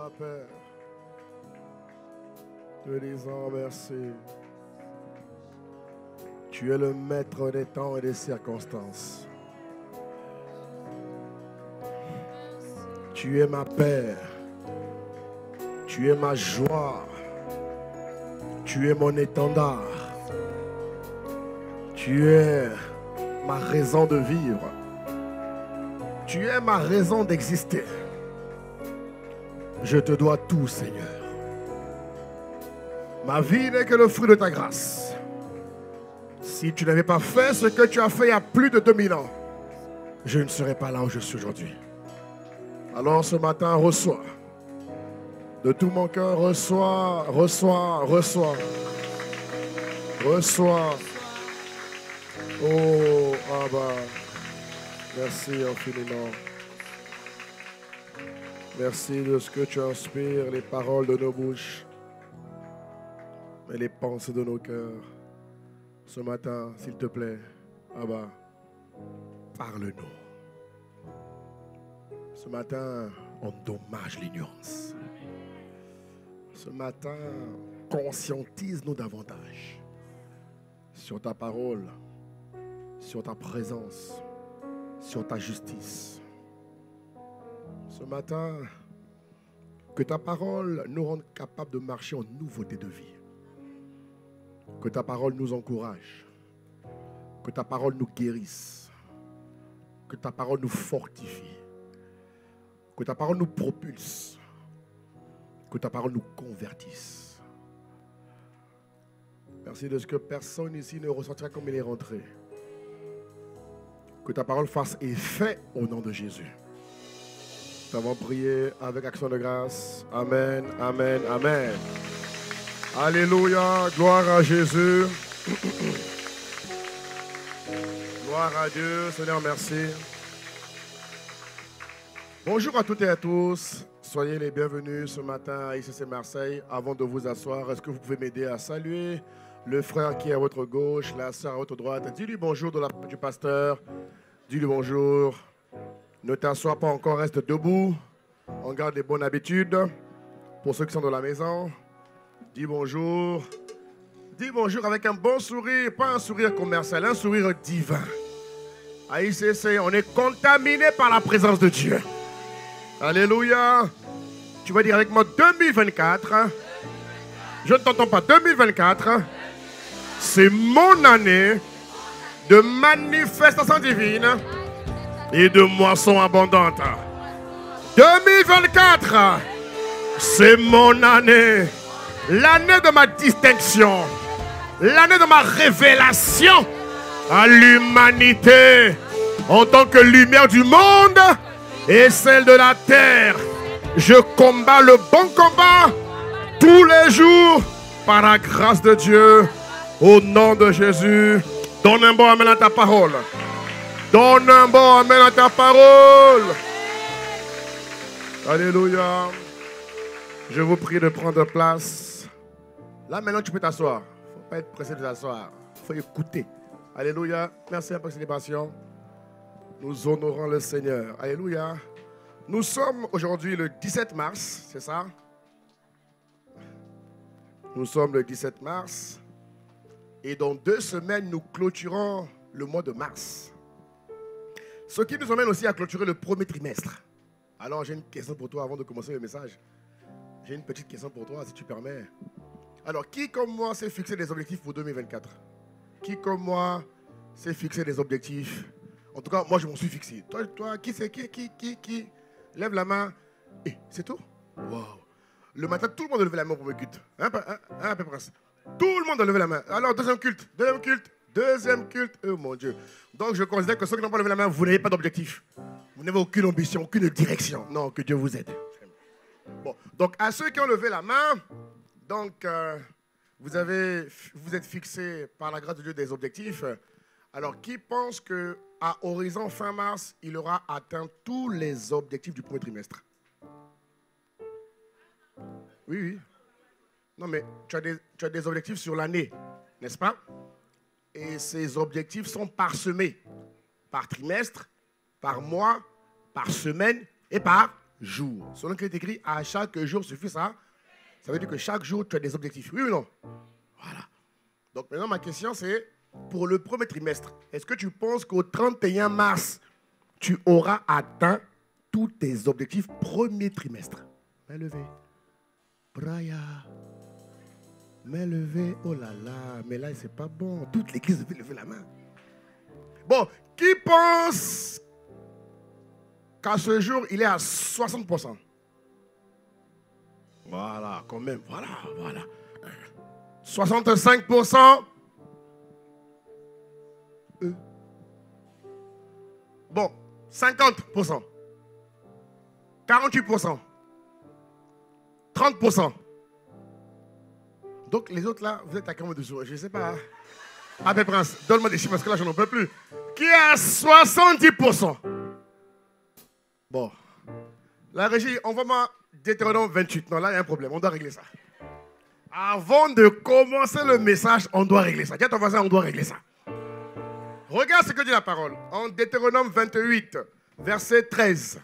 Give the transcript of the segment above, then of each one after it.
toi, Père, te disant merci. Tu es le maître des temps et des circonstances. Tu es ma paix. Tu es ma joie. Tu es mon étendard. Tu es ma raison de vivre. Tu es ma raison d'exister. Je te dois tout, Seigneur. Ma vie n'est que le fruit de ta grâce. Si tu n'avais pas fait ce que tu as fait il y a plus de 2000 ans, je ne serais pas là où je suis aujourd'hui. Alors ce matin, reçois. De tout mon cœur, reçois. Oh, Abba. Merci infiniment. Merci de ce que tu inspires, les paroles de nos bouches et les pensées de nos cœurs. Ce matin, s'il te plaît, Abba, parle-nous. Ce matin, on dommage l'ignorance. Ce matin, conscientise-nous davantage sur ta parole, sur ta présence, sur ta justice. Ce matin, que ta parole nous rende capables de marcher en nouveauté de vie. Que ta parole nous encourage. Que ta parole nous guérisse. Que ta parole nous fortifie. Que ta parole nous propulse. Que ta parole nous convertisse. Merci de ce que personne ici ne ressentira comme il est rentré. Que ta parole fasse effet au nom de Jésus. Nous avons prié avec action de grâce. Amen, amen, amen. Alléluia, gloire à Jésus. Gloire à Dieu, Seigneur, merci. Bonjour à toutes et à tous. Soyez les bienvenus ce matin à ICC Marseille. Avant de vous asseoir, est-ce que vous pouvez m'aider à saluer le frère qui est à votre gauche, la sœur à votre droite? Dis-lui bonjour de la part du pasteur. Dis-lui bonjour. Ne t'assois pas encore, reste debout. On garde les bonnes habitudes. Pour ceux qui sont dans la maison, dis bonjour. Dis bonjour avec un bon sourire, pas un sourire commercial, un sourire divin. À ICC, on est contaminé par la présence de Dieu. Alléluia. Tu vas dire avec moi 2024. Je ne t'entends pas. 2024, c'est mon année de manifestation divine et de moisson abondante. 2024, c'est mon année. L'année de ma distinction. L'année de ma révélation à l'humanité en tant que lumière du monde et celle de la terre. Je combats le bon combat tous les jours par la grâce de Dieu. Au nom de Jésus, donne un bon amen à ta parole. Donne un bon amen à ta parole. Alléluia. Je vous prie de prendre place. Là maintenant tu peux t'asseoir. Il ne faut pas être pressé de t'asseoir. Il faut écouter. Alléluia. Merci pour cette célébration. Nous honorons le Seigneur. Alléluia. Nous sommes aujourd'hui le 17 mars, c'est ça? Nous sommes le 17 mars. Et dans 2 semaines, nous clôturons le mois de mars. Ce qui nous emmène aussi à clôturer le premier trimestre. Alors j'ai une question pour toi avant de commencer le message. J'ai une petite question pour toi, si tu permets. Alors, qui comme moi s'est fixé des objectifs pour 2024? Qui comme moi s'est fixé des objectifs? En tout cas, moi je m'en suis fixé. Toi, qui c'est? Qui? Lève la main. Et c'est tout? Wow. Le matin, tout le monde a levé la main pour me culte. Un peu près. Tout le monde a levé la main. Alors, deuxième culte. Oh mon Dieu. Donc, je considère que ceux qui n'ont pas levé la main, vous n'avez pas d'objectif. Vous n'avez aucune ambition, aucune direction. Non, que Dieu vous aide. Bon, donc à ceux qui ont levé la main, donc vous êtes fixés par la grâce de Dieu des objectifs. Alors, qui pense qu'à horizon fin mars, il aura atteint tous les objectifs du premier trimestre? Oui. Non, mais tu as des objectifs sur l'année, n'est-ce pas? Et ces objectifs sont parsemés par trimestre, par mois, par semaine et par jour. Selon ce qui est écrit, à chaque jour suffit ça. Ça veut dire que chaque jour, tu as des objectifs. Oui ou non? Voilà. Donc maintenant, ma question, c'est pour le premier trimestre, est-ce que tu penses qu'au 31 mars, tu auras atteint tous tes objectifs premier trimestre? Main levée. Braya. Main levée. Oh là là, mais là, c'est pas bon. Toute l'église devait lever la main. Bon, qui pense qu'à ce jour, il est à 60%? Voilà, quand même. Voilà. 65%. Bon, 50%. 48%. 30%. Donc, les autres là, vous êtes à combien de jours? Je ne sais pas. Abbé Prince, donne-moi des chiffres parce que là, je n'en peux plus. Qui est à 70%? Bon. La régie, envoie-moi Deutéronome 28. Non, là, il y a un problème. On doit régler ça. Avant de commencer le message, on doit régler ça. Dis à ton voisin, on doit régler ça. Regarde ce que dit la parole. En Deutéronome 28, verset 13.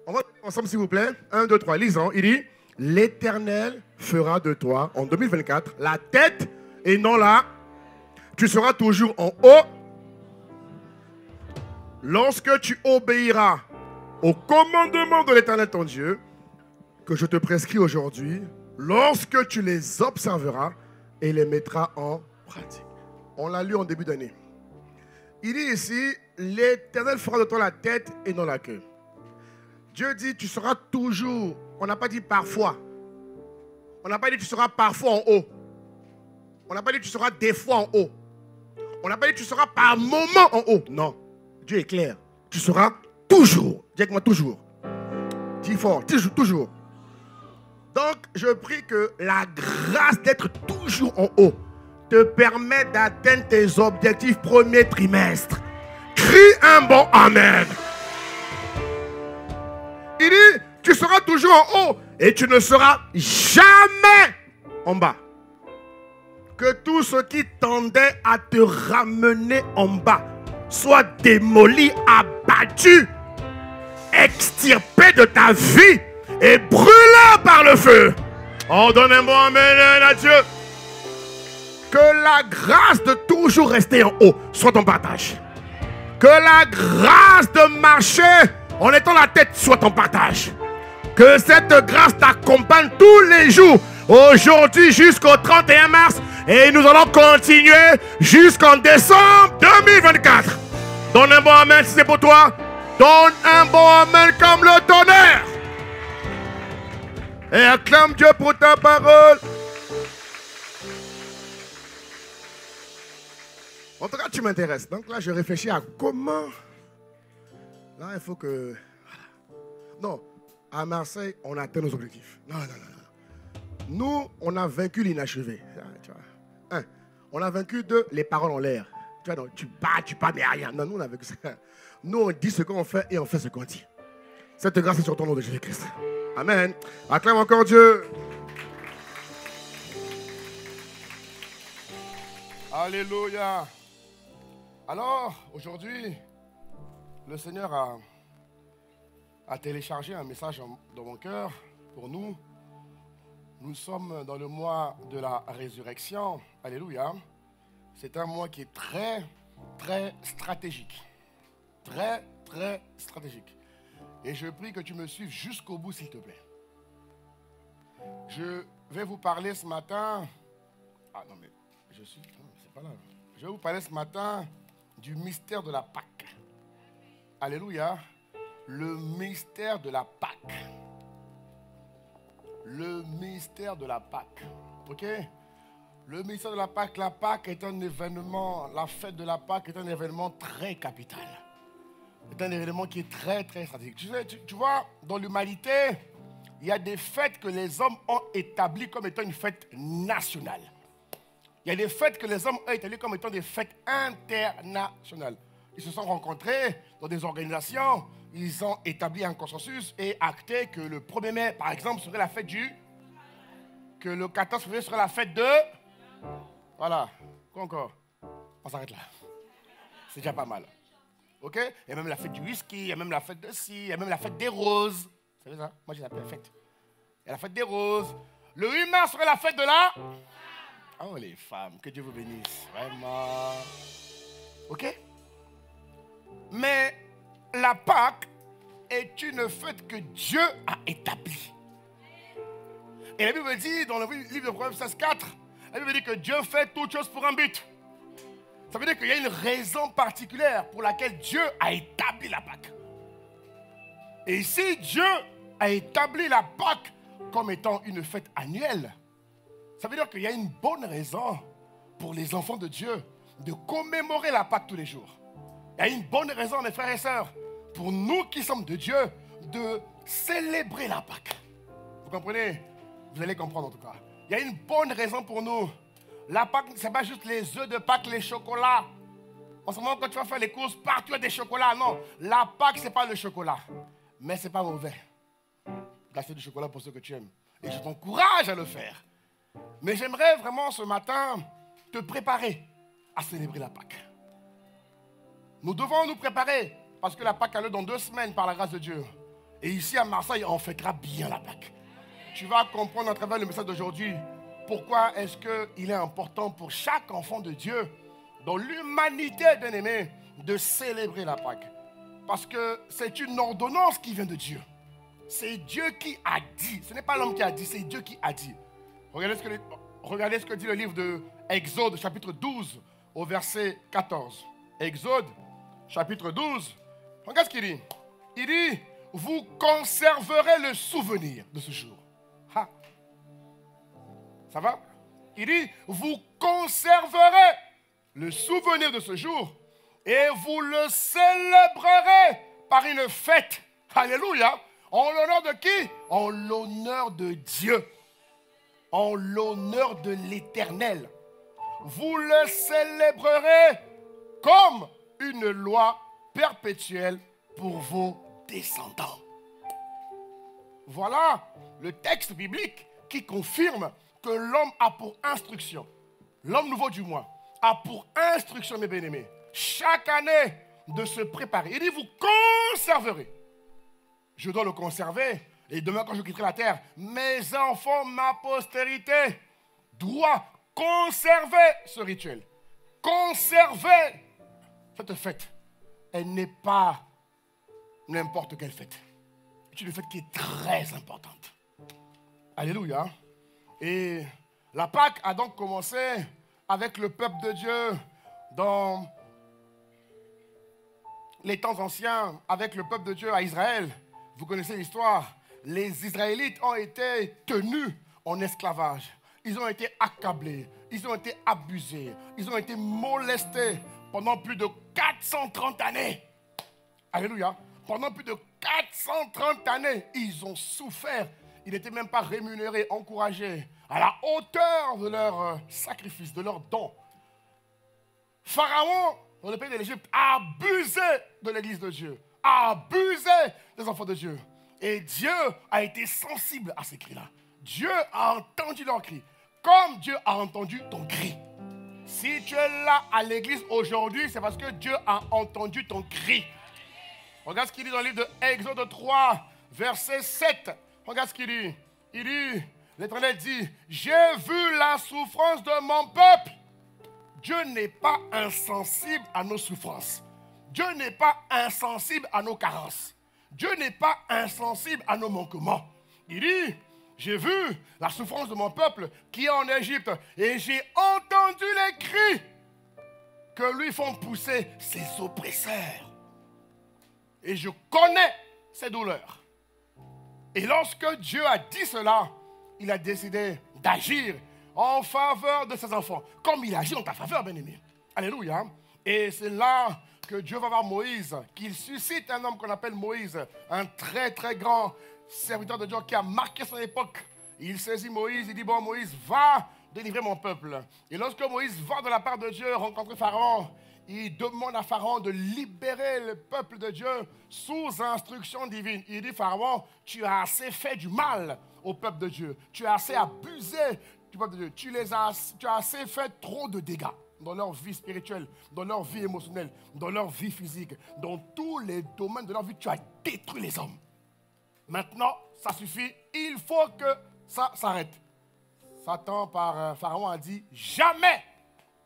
On va lire ensemble, s'il vous plaît. 1, 2, 3. Lisons. Il dit, l'Éternel fera de toi, en 2024, la tête et non la. Tu seras toujours en haut. Lorsque tu obéiras au commandement de l'Éternel ton Dieu, que je te prescris aujourd'hui, lorsque tu les observeras et les mettras en pratique. On l'a lu en début d'année. Il dit ici, l'Éternel fera de toi la tête et non la queue. Dieu dit, tu seras toujours, on n'a pas dit parfois. On n'a pas dit tu seras parfois en haut. On n'a pas dit tu seras des fois en haut. On n'a pas dit tu seras par moment en haut. Non, Dieu est clair. Tu seras toujours. Dis avec moi toujours. Dis fort, toujours. Donc, je prie que la grâce d'être toujours en haut te permet d'atteindre tes objectifs premier trimestre. Crie un bon Amen. Il dit, tu seras toujours en haut et tu ne seras jamais en bas. Que tout ce qui tendait à te ramener en bas soit démoli, abattu, extirpé de ta vie et brûlé par le feu. On donne un bon Amen à Dieu. Que la grâce de toujours rester en haut soit ton partage. Que la grâce de marcher en étant la tête soit ton partage. Que cette grâce t'accompagne tous les jours, aujourd'hui jusqu'au 31 mars. Et nous allons continuer jusqu'en décembre 2024. Donne un bon Amen si c'est pour toi. Donne un bon Amen comme le tonnerre. Et acclame Dieu pour ta parole. En tout cas, tu m'intéresses. Donc là, je réfléchis à comment. Là, il faut que. Non, à Marseille, on atteint nos objectifs. Non. Nous, on a vaincu l'inachevé. On a vaincu les paroles en l'air. Tu vois, donc, tu bats, mais rien. Non, nous, on a vaincu ça. Nous, on dit ce qu'on fait et on fait ce qu'on dit. Cette grâce est sur ton nom de Jésus-Christ. Amen. Acclame encore Dieu. Alléluia. Alors, aujourd'hui, le Seigneur a téléchargé un message dans mon cœur pour nous. Nous sommes dans le mois de la résurrection. Alléluia. C'est un mois qui est très, très stratégique. Très, très stratégique. Et je prie que tu me suives jusqu'au bout, s'il te plaît. Je vais vous parler ce matin. Ah non, mais c'est pas là. Je vais vous parler ce matin du mystère de la Pâque. Alléluia. Le mystère de la Pâque. Le mystère de la Pâque. Ok? Le mystère de la Pâque est un événement, la fête de la Pâque est un événement très capital. C'est un événement qui est très, très stratégique. Tu vois, dans l'humanité, il y a des fêtes que les hommes ont établies comme étant une fête nationale. Il y a des fêtes que les hommes ont établies comme étant des fêtes internationales. Ils se sont rencontrés dans des organisations, ils ont établi un consensus et acté que le 1er mai, par exemple, serait la fête que le 14 février serait la fête de... Voilà. Quoi encore? On s'arrête là. C'est déjà pas mal. Ok? Il y a même la fête du whisky, il y a même la fête de ci, il y a même la fête des roses. Vous savez ça? Moi, j'ai appelé la fête. Il y a la fête des roses. Le 8 mars serait la fête de la... Oh, les femmes, que Dieu vous bénisse. Vraiment. Ok? Mais la Pâque est une fête que Dieu a établie. Et la Bible dit, dans le livre de Proverbes 16:4, la Bible dit que Dieu fait toutes choses pour un but. Ça veut dire qu'il y a une raison particulière pour laquelle Dieu a établi la Pâque. Et ici, Dieu a établi la Pâque comme étant une fête annuelle. Ça veut dire qu'il y a une bonne raison pour les enfants de Dieu de commémorer la Pâque tous les jours. Il y a une bonne raison, mes frères et sœurs, pour nous qui sommes de Dieu, de célébrer la Pâque. Vous comprenez? Vous allez comprendre en tout cas. Il y a une bonne raison pour nous. La Pâque, ce n'est pas juste les œufs de Pâques, les chocolats. En ce moment, quand tu vas faire les courses, partout il y a des chocolats. Non, la Pâque, ce n'est pas le chocolat. Mais ce n'est pas mauvais d'acheter du chocolat pour ceux que tu aimes. Et je t'encourage à le faire. Mais j'aimerais vraiment ce matin te préparer à célébrer la Pâque. Nous devons nous préparer parce que la Pâque a lieu dans 2 semaines par la grâce de Dieu. Et ici à Marseille, on fêtera bien la Pâque. Tu vas comprendre à travers le message d'aujourd'hui pourquoi est-ce qu'il est important pour chaque enfant de Dieu, dans l'humanité bien-aimée, de célébrer la Pâque. Parce que c'est une ordonnance qui vient de Dieu. C'est Dieu qui a dit. Ce n'est pas l'homme qui a dit, c'est Dieu qui a dit. Regardez ce que dit le livre de Exode, chapitre 12, au verset 14. Exode, chapitre 12. Regarde ce qu'il dit. Il dit, vous conserverez le souvenir de ce jour. Ha. Ça va? Il dit, vous conserverez le souvenir de ce jour et vous le célébrerez par une fête. Alléluia. En l'honneur de qui? En l'honneur de Dieu. En l'honneur de l'Éternel. Vous le célébrerez comme une loi perpétuelle pour vos descendants. Voilà le texte biblique qui confirme que l'homme a pour instruction, l'homme nouveau du moins, a pour instruction, mes bien-aimés, chaque année de se préparer. Il dit, vous conserverez. Je dois le conserver. Et demain, quand je quitterai la terre, mes enfants, ma postérité, doit conserver ce rituel. Conserver cette fête. Elle n'est pas n'importe quelle fête. C'est une fête qui est très importante. Alléluia. Et la Pâque a donc commencé avec le peuple de Dieu dans les temps anciens, avec le peuple de Dieu à Israël. Vous connaissez l'histoire. Les Israélites ont été tenus en esclavage. Ils ont été accablés, ils ont été abusés, ils ont été molestés pendant plus de 430 années. Alléluia. Pendant plus de 430 années, ils ont souffert. Ils n'étaient même pas rémunérés, encouragés à la hauteur de leur sacrifice, de leur don. Pharaon, dans le pays de l'Égypte, a abusé de l'église de Dieu, a abusé des enfants de Dieu. Et Dieu a été sensible à ces cris-là. Dieu a entendu leurs cris, comme Dieu a entendu ton cri. Si tu es là à l'église aujourd'hui, c'est parce que Dieu a entendu ton cri. Regarde ce qu'il dit dans le livre de Exode 3, verset 7. Regarde ce qu'il dit. Il dit, l'Éternel dit, j'ai vu la souffrance de mon peuple. Dieu n'est pas insensible à nos souffrances. Dieu n'est pas insensible à nos carences. Dieu n'est pas insensible à nos manquements. Il dit, j'ai vu la souffrance de mon peuple qui est en Égypte et j'ai entendu les cris que lui font pousser ses oppresseurs. Et je connais ses douleurs. Et lorsque Dieu a dit cela, il a décidé d'agir en faveur de ses enfants, comme il agit en ta faveur, bien-aimé. Alléluia. Et c'est là que Dieu va voir Moïse, qu'il suscite un homme qu'on appelle Moïse, un très très grand serviteur de Dieu qui a marqué son époque. Il saisit Moïse, il dit, bon Moïse, va délivrer mon peuple. Et lorsque Moïse va de la part de Dieu rencontrer Pharaon, il demande à Pharaon de libérer le peuple de Dieu sous instruction divine. Il dit, Pharaon, tu as assez fait du mal au peuple de Dieu. Tu as assez abusé du peuple de Dieu. Tu as assez fait trop de dégâts. dans leur vie spirituelle, dans leur vie émotionnelle, dans leur vie physique, dans tous les domaines de leur vie, tu as détruit les hommes. Maintenant, ça suffit, il faut que ça s'arrête. Satan, par Pharaon, a dit, jamais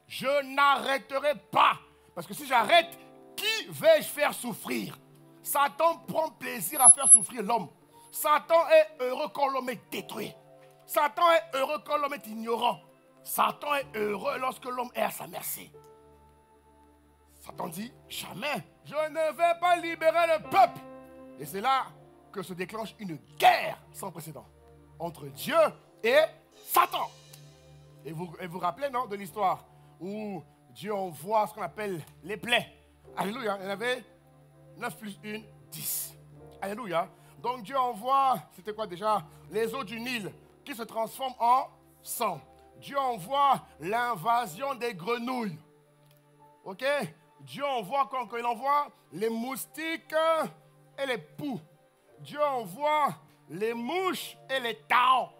je n'arrêterai pas. Parce que si j'arrête, qui vais-je faire souffrir? Satan prend plaisir à faire souffrir l'homme. Satan est heureux quand l'homme est détruit. Satan est heureux quand l'homme est ignorant. Satan est heureux lorsque l'homme est à sa merci. Satan dit, jamais je ne vais pas libérer le peuple. Et c'est là que se déclenche une guerre sans précédent entre Dieu et Satan. Et vous vous rappelez, non, de l'histoire où Dieu envoie ce qu'on appelle les plaies. Alléluia, il y en avait 9 plus 1, 10. Alléluia. Donc Dieu envoie, c'était quoi déjà? Les eaux du Nil qui se transforment en sang. Dieu envoie l'invasion des grenouilles. Ok? Dieu envoie, quand il envoie les moustiques et les poux. Dieu envoie les mouches et les taons.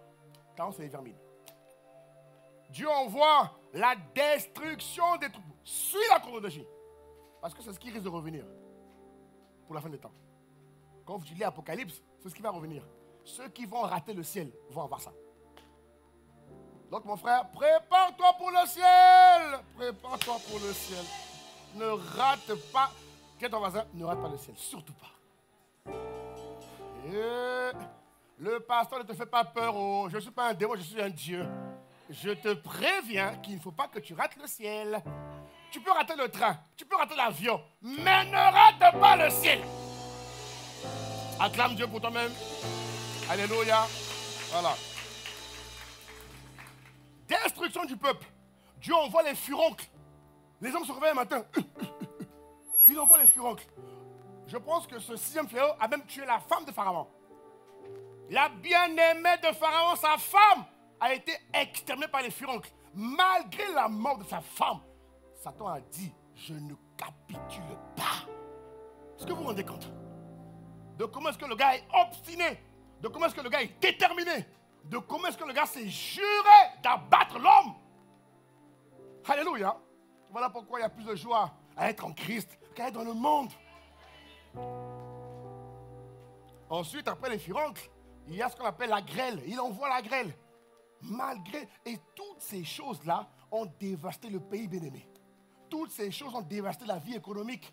Taons, c'est les vermines. Dieu envoie la destruction des troupeaux. Suis la chronologie. Parce que c'est ce qui risque de revenir pour la fin des temps. Quand vous lisez l'Apocalypse, c'est ce qui va revenir. Ceux qui vont rater le ciel vont avoir ça. Donc mon frère, prépare-toi pour le ciel. Prépare-toi pour le ciel. Ne rate pas. Qu'est-ce ton voisin? Ne rate pas le ciel. Surtout pas. Et le pasteur ne te fait pas peur. Oh, je ne suis pas un démon, je suis un Dieu. Je te préviens qu'il ne faut pas que tu rates le ciel. Tu peux rater le train, tu peux rater l'avion, mais ne rate pas le ciel. Acclame Dieu pour toi-même. Alléluia. Voilà. Destruction du peuple. Dieu envoie les furoncles. Les hommes se réveillent le matin. Il envoie les furoncles. Je pense que ce 6e fléau a même tué la femme de Pharaon. La bien-aimée de Pharaon, sa femme, a été exterminée par les furoncles. Malgré la mort de sa femme, Satan a dit, je ne capitule pas. Est-ce que vous vous rendez compte de comment est-ce que le gars est obstiné, de comment est-ce que le gars est déterminé, de comment est-ce que le gars s'est juré d'abattre l'homme? Alléluia. Voilà pourquoi il y a plus de joie à être en Christ qu'à être dans le monde. Ensuite, après les furoncles, il y a ce qu'on appelle la grêle. Il envoie la grêle. Malgré, et toutes ces choses-là ont dévasté le pays bien-aimé. Toutes ces choses ont dévasté la vie économique.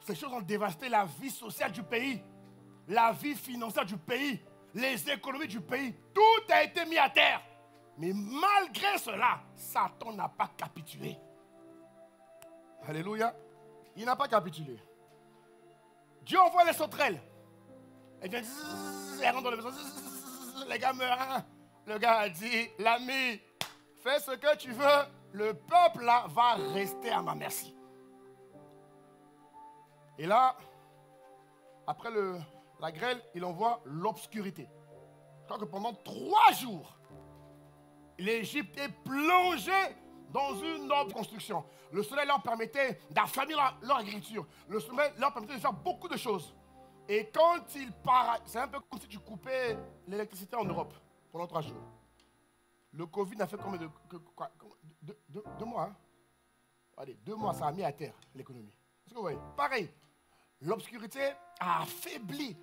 Ces choses ont dévasté la vie sociale du pays, la vie financière du pays, les économies du pays. Tout a été mis à terre. Mais malgré cela, Satan n'a pas capitulé. Alléluia. Il n'a pas capitulé. Dieu envoie les sauterelles. Elles viennent, elles rentrent dans la maison, les gars meurent. Le gars a dit, l'ami, fais ce que tu veux, le peuple là va rester à ma merci. Et là, après la grêle, il envoie l'obscurité. Je crois que pendant 3 jours, l'Égypte est plongée dans une autre construction. Le soleil leur permettait d'affermir leur agriculture. Le soleil leur permettait de faire beaucoup de choses. Et quand il part, c'est un peu comme si tu coupais l'électricité en Europe pendant 3 jours. Le Covid a fait combien de... 2 mois, hein? Allez, 2 mois, ça a mis à terre l'économie. Est-ce que vous voyez? Pareil, l'obscurité a affaibli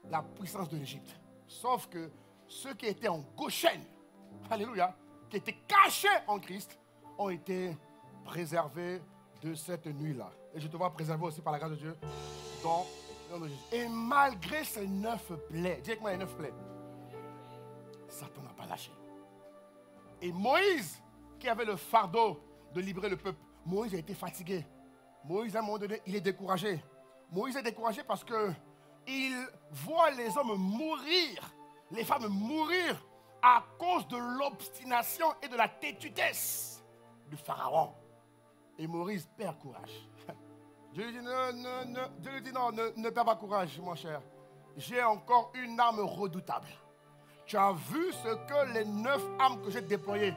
la puissance de l'Égypte. Sauf que ceux qui étaient en Goshen, alléluia, qui étaient cachés en Christ, ont été préservés de cette nuit-là. Et je te vois préservé aussi par la grâce de Dieu dans le nom de Jésus. Et malgré ces 9 plaies, dis avec moi les 9 plaies, Satan n'a pas lâché. Et Moïse, qui avait le fardeau de libérer le peuple, Moïse a été fatigué. Moïse, à un moment donné, il est découragé. Moïse est découragé parce qu'il voit les hommes mourir, les femmes mourir à cause de l'obstination et de la têtudesse du Pharaon. Et Moïse perd courage. Dieu lui dit, non, ne perds pas courage, mon cher. J'ai encore une arme redoutable. Tu as vu ce que les 9 armes que j'ai déployées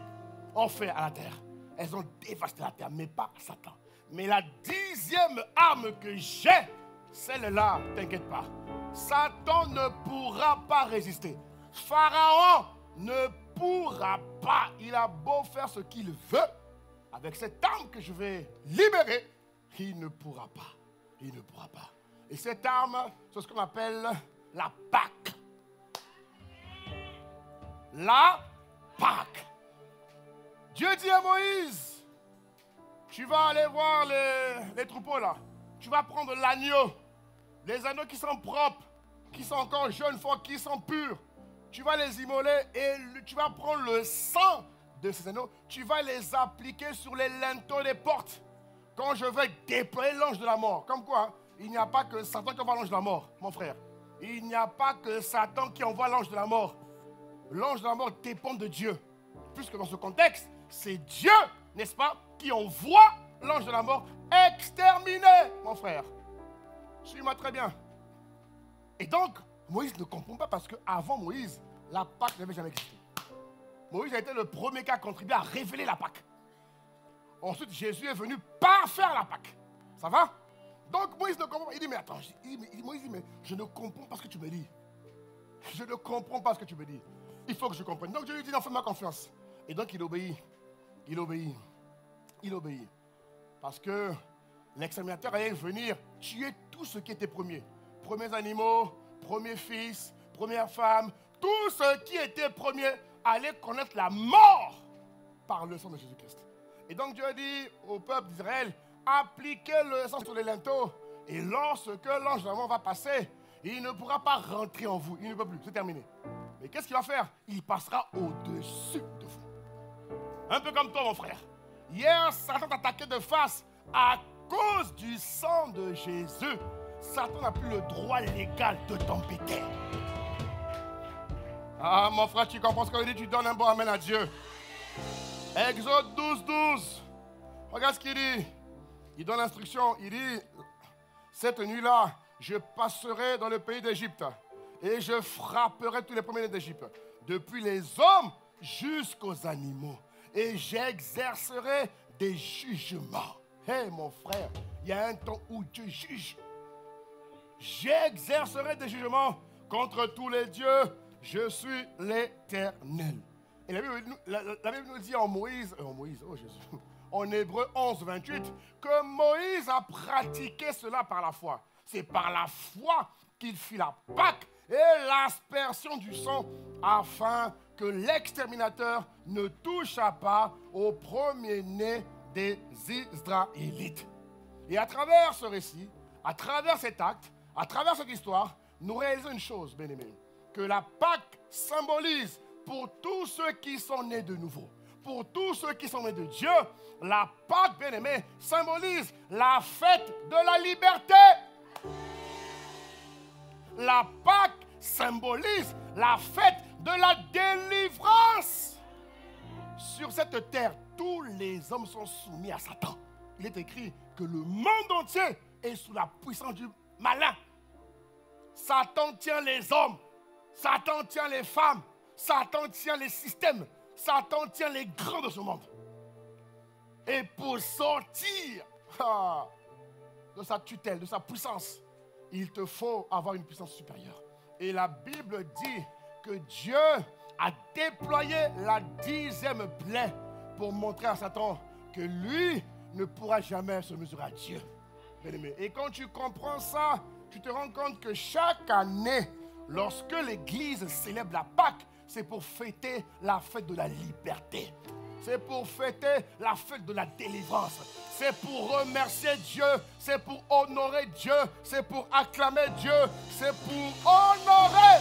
ont fait à la terre. Elles ont dévasté la terre, mais pas Satan. Mais la 10e arme que j'ai, celle-là, t'inquiète pas. Satan ne pourra pas résister. Pharaon ne pourra pas. Il a beau faire ce qu'il veut. avec cette arme que je vais libérer, il ne pourra pas. Il ne pourra pas. Et cette arme, c'est ce qu'on appelle la Pâque. La Pâque. Dieu dit à Moïse, tu vas aller voir les troupeaux là. Tu vas prendre l'agneau, les agneaux qui sont propres, qui sont encore jeunes, qui sont purs. Tu vas les immoler et tu vas prendre le sang de ces agneaux. Tu vas les appliquer sur les linteaux des portes. Quand je vais déployer l'ange de la mort. Comme quoi, il n'y a pas que Satan qui envoie l'ange de la mort, mon frère. Il n'y a pas que Satan qui envoie l'ange de la mort. L'ange de la mort dépend de Dieu. Puisque dans ce contexte, c'est Dieu, n'est-ce pas, qui envoie l'ange de la mort exterminer, mon frère. Suis-moi très bien. Et donc, Moïse ne comprend pas parce qu'avant Moïse, la Pâque n'avait jamais existé. Moïse a été le premier qui a contribué à révéler la Pâque. Ensuite, Jésus est venu pas faire la Pâque. Ça va? Donc, Moïse ne comprend pas. Il dit, mais attends, Moïse dit, mais je ne comprends pas ce que tu me dis. Je ne comprends pas ce que tu me dis. Il faut que je comprenne. Donc, Dieu lui dit, non, fais-moi confiance. Et donc, il obéit. Il obéit. Il obéit. Parce que l'exterminateur allait venir tuer tout ce qui était premier. Premiers animaux, premiers fils, première femme, tout ce qui était premier allait connaître la mort par le sang de Jésus-Christ. Et donc Dieu dit au peuple d'Israël, appliquez le sang sur les linteaux. Et lorsque l'ange de la mort va passer, il ne pourra pas rentrer en vous. Il ne peut plus, c'est terminé. Mais qu'est-ce qu'il va faire? Il passera au-dessus de vous. Un peu comme toi, mon frère. Hier, Satan t'attaquait de face à cause du sang de Jésus. Satan n'a plus le droit légal de t'embêter. Ah, mon frère, tu comprends ce qu'on dit? Tu donnes un bon amen à Dieu. Exode 12, 12. Regarde ce qu'il dit. Il donne l'instruction. Il dit, cette nuit-là, je passerai dans le pays d'Égypte et je frapperai tous les premiers d'Égypte, depuis les hommes jusqu'aux animaux. Et j'exercerai des jugements. Hé, mon frère, il y a un temps où Dieu juge. J'exercerai des jugements contre tous les dieux. Je suis l'Éternel. Et la Bible nous dit en Hébreu 11, 28, que Moïse a pratiqué cela par la foi. C'est par la foi qu'il fit la Pâque et l'aspersion du sang afin que l'exterminateur ne touchât pas au premier-né des Israélites. Et à travers ce récit, à travers cet acte, à travers cette histoire, nous réalisons une chose, bien-aimés, que la Pâque symbolise pour tous ceux qui sont nés de nouveau, pour tous ceux qui sont nés de Dieu, la Pâque, bien-aimés, symbolise la fête de la liberté. La Pâque symbolise la fête de la délivrance. Sur cette terre, tous les hommes sont soumis à Satan. Il est écrit que le monde entier est sous la puissance du malin. Satan tient les hommes, Satan tient les femmes, Satan tient les systèmes, Satan tient les grands de ce monde. Et pour sortir de sa tutelle, de sa puissance, il te faut avoir une puissance supérieure. Et la Bible dit que Dieu a déployé la 10e plaie pour montrer à Satan que lui ne pourra jamais se mesurer à Dieu. Bien-aimé. Et quand tu comprends ça, tu te rends compte que chaque année, lorsque l'Église célèbre la Pâque, c'est pour fêter la fête de la liberté. C'est pour fêter la fête de la délivrance. C'est pour remercier Dieu. C'est pour honorer Dieu. C'est pour acclamer Dieu. C'est pour honorer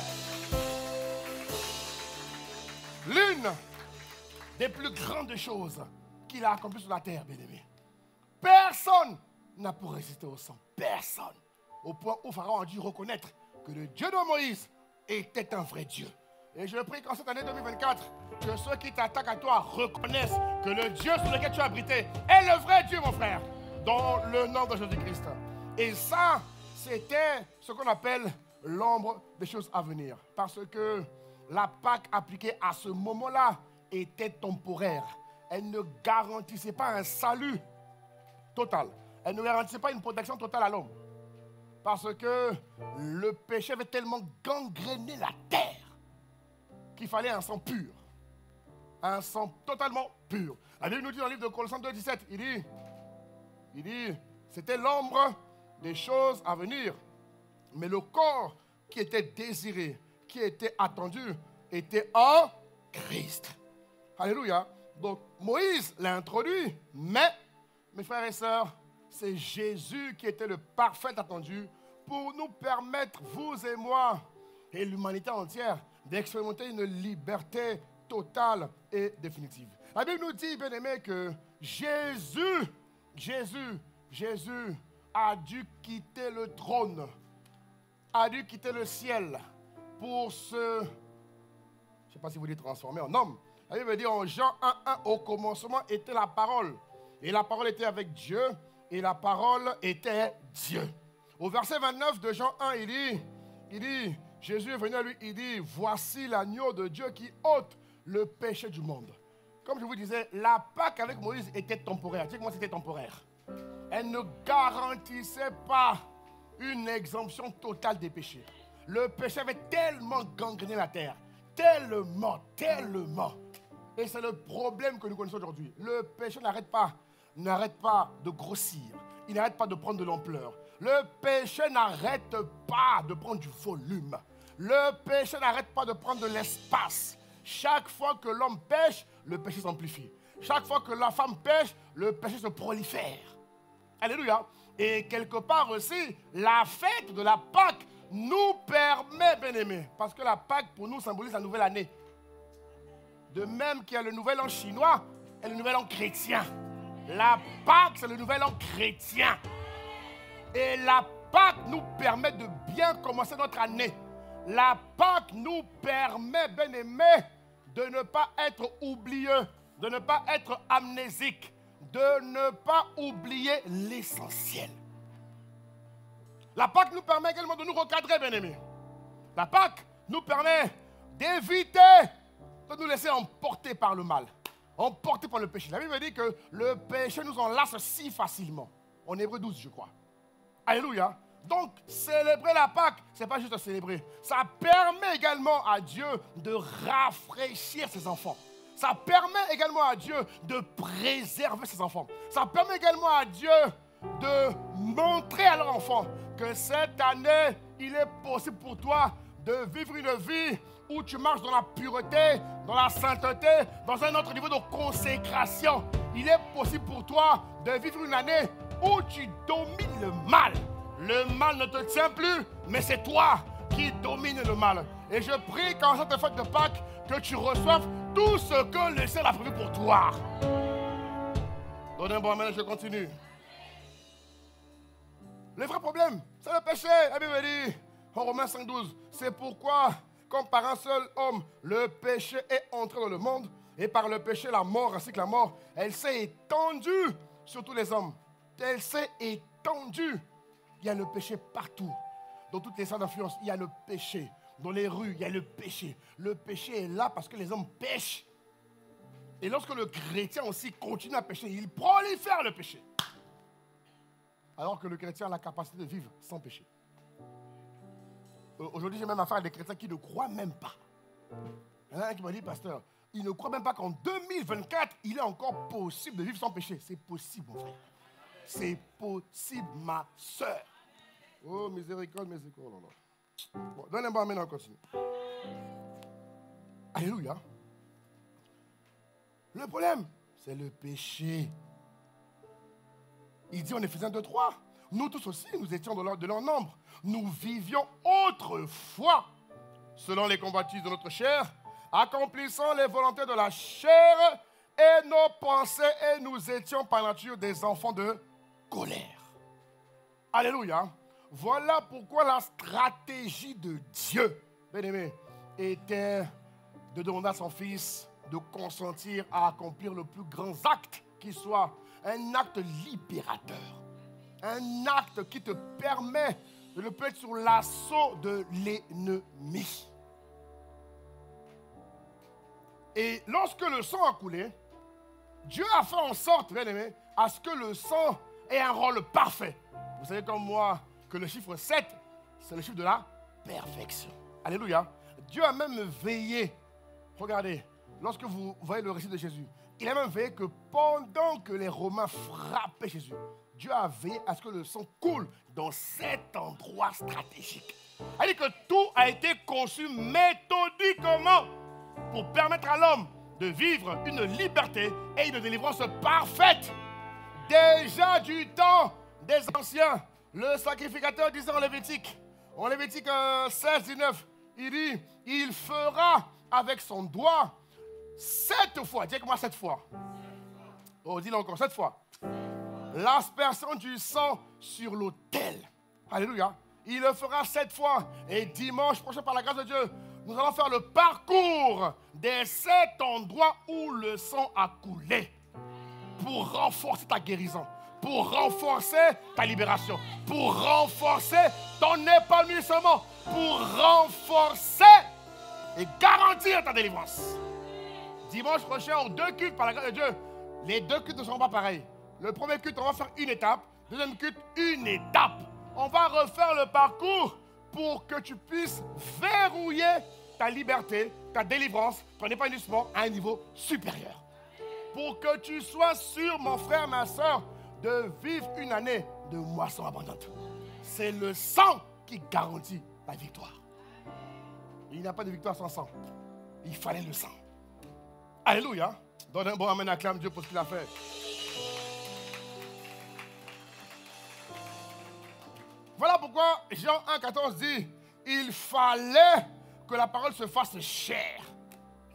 l'une des plus grandes choses qu'il a accomplies sur la terre, bien-aimé. Personne n'a pu résister au sang. Personne. Au point où Pharaon a dû reconnaître que le Dieu de Moïse était un vrai Dieu. Et je prie qu'en cette année 2024, que ceux qui t'attaquent à toi reconnaissent que le Dieu sur lequel tu as abrité est le vrai Dieu, mon frère, dans le nom de Jésus-Christ. Et ça, c'était ce qu'on appelle l'ombre des choses à venir. Parce que la Pâque appliquée à ce moment-là était temporaire. Elle ne garantissait pas un salut total. Elle ne garantissait pas une protection totale à l'homme. Parce que le péché avait tellement gangréné la terre qu'il fallait un sang pur. un sang totalement pur. La Bible nous dit dans le livre de Colossiens 2, 17, il dit, c'était l'ombre des choses à venir. Mais le corps qui était désiré, qui était attendu, était en Christ. Alléluia. Donc Moïse l'a introduit, mais, mes frères et sœurs, c'est Jésus qui était le parfait attendu pour nous permettre, vous et moi, et l'humanité entière, d'expérimenter une liberté totale et définitive. La Bible nous dit, bien aimé, que Jésus a dû quitter le trône, a dû quitter le ciel pour se, je ne sais pas si vous dites transformer en homme. La Bible dit en Jean 1:1, au commencement était la parole, et la parole était avec Dieu, et la parole était Dieu. Au verset 29 de Jean 1, il dit, Jésus est venu à lui, il dit, voici l'agneau de Dieu qui ôte le péché du monde. Comme je vous disais, la Pâque avec Moïse était temporaire. Tu sais comment c'était temporaire? Elle ne garantissait pas une exemption totale des péchés. Le péché avait tellement gangréné la terre, tellement. Et c'est le problème que nous connaissons aujourd'hui. Le péché n'arrête pas de grossir. Il n'arrête pas de prendre de l'ampleur. Le péché n'arrête pas de prendre du volume. Le péché n'arrête pas de prendre de l'espace. Chaque fois que l'homme pêche, le péché s'amplifie. Chaque fois que la femme pêche, le péché se prolifère. Alléluia. Et quelque part aussi, la fête de la Pâque nous permet, bien-aimés, parce que la Pâque pour nous symbolise la nouvelle année. De même qu'il y a le nouvel an chinois et le nouvel an chrétien. La Pâque, c'est le nouvel an chrétien. Et la Pâque nous permet de bien commencer notre année. La Pâque nous permet, bien-aimés, de ne pas être oublieux, de ne pas être amnésique, de ne pas oublier l'essentiel. La Pâque nous permet également de nous recadrer, bien-aimés. La Pâque nous permet d'éviter de nous laisser emporter par le mal, emporter par le péché. La Bible dit que le péché nous enlace si facilement. En Hébreux 12, je crois. Alléluia. Donc, célébrer la Pâque, ce n'est pas juste célébrer. Ça permet également à Dieu de rafraîchir ses enfants. Ça permet également à Dieu de préserver ses enfants. Ça permet également à Dieu de montrer à leurs enfants que cette année, il est possible pour toi de vivre une vie où tu marches dans la pureté, dans la sainteté, dans un autre niveau de consécration. Il est possible pour toi de vivre une année où tu domines le mal. Le mal ne te tient plus, mais c'est toi qui domines le mal. Et je prie qu'en cette fête de Pâques, que tu reçoives tout ce que le ciel a prévu pour toi. Donnez un bon amen, je continue. Le vrai problème, c'est le péché. La Bible dit, en Romains 5:12, c'est pourquoi, comme par un seul homme, le péché est entré dans le monde, et par le péché, la mort ainsi que la mort, elle s'est étendue sur tous les hommes. Elle s'est étendue. Il y a le péché partout. Dans toutes les salles d'influence, il y a le péché. Dans les rues, il y a le péché. Le péché est là parce que les hommes pêchent. Et lorsque le chrétien aussi continue à pécher, il prolifère le péché. Alors que le chrétien a la capacité de vivre sans péché. Aujourd'hui, j'ai même affaire à des chrétiens qui ne croient même pas. Il y en a un qui m'a dit, pasteur, il ne croit même pas qu'en 2024, il est encore possible de vivre sans péché. C'est possible, mon frère. C'est possible, ma soeur. Oh, miséricorde, miséricorde. Bon, donne un bon amen, on continue. Alléluia. Le problème, c'est le péché. Il dit en Éphésiens 2:3, nous tous aussi, nous étions de leur nombre. Nous vivions autrefois, selon les convoitises de notre chair, accomplissant les volontés de la chair et nos pensées, et nous étions par nature des enfants de colère. Alléluia. Voilà pourquoi la stratégie de Dieu, bien-aimé, était de demander à son fils de consentir à accomplir le plus grand acte qui soit un acte libérateur. Un acte qui te permet de ne plus être sur l'assaut de l'ennemi. Et lorsque le sang a coulé, Dieu a fait en sorte, bien aimé, à ce que le sang ait un rôle parfait. Vous savez comme moi que le chiffre 7, c'est le chiffre de la perfection. Alléluia. Dieu a même veillé. Regardez, lorsque vous voyez le récit de Jésus, il a même veillé que pendant que les Romains frappaient Jésus, Dieu a veillé à ce que le sang coule dans cet endroit stratégique. C'est-à-dire que tout a été conçu méthodiquement pour permettre à l'homme de vivre une liberté et une délivrance parfaite. Déjà du temps des anciens, le sacrificateur disait en Lévitique 16, 19, il dit, il fera avec son doigt 7 fois, dis avec moi 7 fois. Oh, dis-le encore, 7 fois. L'aspersion du sang sur l'autel. Alléluia. Il le fera 7 fois. Et dimanche prochain, par la grâce de Dieu, nous allons faire le parcours des 7 endroits où le sang a coulé. Pour renforcer ta guérison. Pour renforcer ta libération. Pour renforcer ton épanouissement. Pour renforcer et garantir ta délivrance. Dimanche prochain, aux 2 cultes, par la grâce de Dieu, les 2 cultes ne seront pas pareils. Le premier culte, on va faire une étape. Deuxième culte, une étape. On va refaire le parcours pour que tu puisses verrouiller ta liberté, ta délivrance, ton épanouissement à un niveau supérieur. Pour que tu sois sûr, mon frère, ma soeur, de vivre une année de moisson abondante. C'est le sang qui garantit la victoire. Il n'y a pas de victoire sans sang. Il fallait le sang. Alléluia. Donne un bon amen, acclame Dieu pour ce qu'il a fait. Voilà pourquoi Jean 1,14 dit, il fallait que la parole se fasse chair.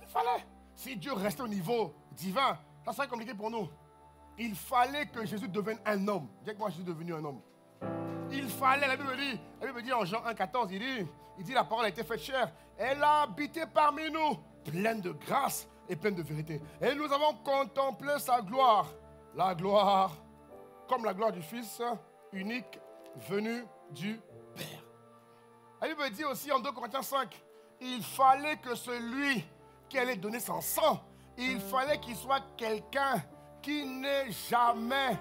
Il fallait. Si Dieu restait au niveau divin, ça serait compliqué pour nous. Il fallait que Jésus devienne un homme. Dis que moi, Jésus est devenu un homme. Il fallait, la Bible dit en Jean 1,14, il dit la parole a été faite chair. Elle a habité parmi nous, pleine de grâce et pleine de vérité. Et nous avons contemplé sa gloire. La gloire, comme la gloire du Fils unique venu du Père. La Bible dit aussi en 2 Corinthiens 5, il fallait que celui qui allait donner son sang, il fallait qu'il soit quelqu'un qui n'est jamais,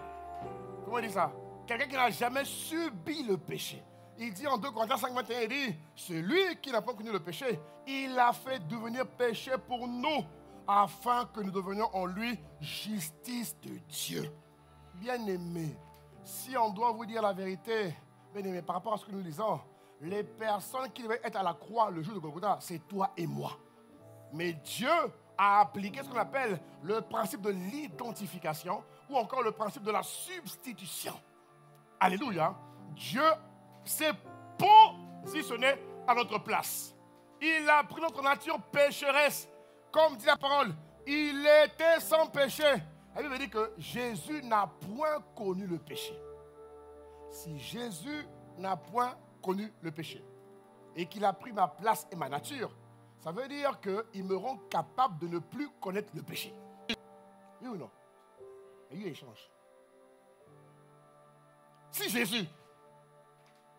comment on dit ça? Quelqu'un qui n'a jamais subi le péché. Il dit en 2 Corinthiens 5, 21, il dit, celui qui n'a pas connu le péché, il a fait devenir péché pour nous, afin que nous devenions en lui justice de Dieu. Bien-aimés, si on doit vous dire la vérité, bien-aimés, par rapport à ce que nous lisons, les personnes qui devaient être à la croix le jour de Golgotha, c'est toi et moi. Mais Dieu a appliqué ce qu'on appelle le principe de l'identification ou encore le principe de la substitution. Alléluia. Dieu s'est positionné à notre place. Il a pris notre nature pécheresse. Comme dit la parole, il était sans péché. La Bible dit que Jésus n'a point connu le péché. Si Jésus n'a point connu le péché et qu'il a pris ma place et ma nature, ça veut dire qu'il me rend capable de ne plus connaître le péché. Oui ou non? Il y a un échange. Si Jésus,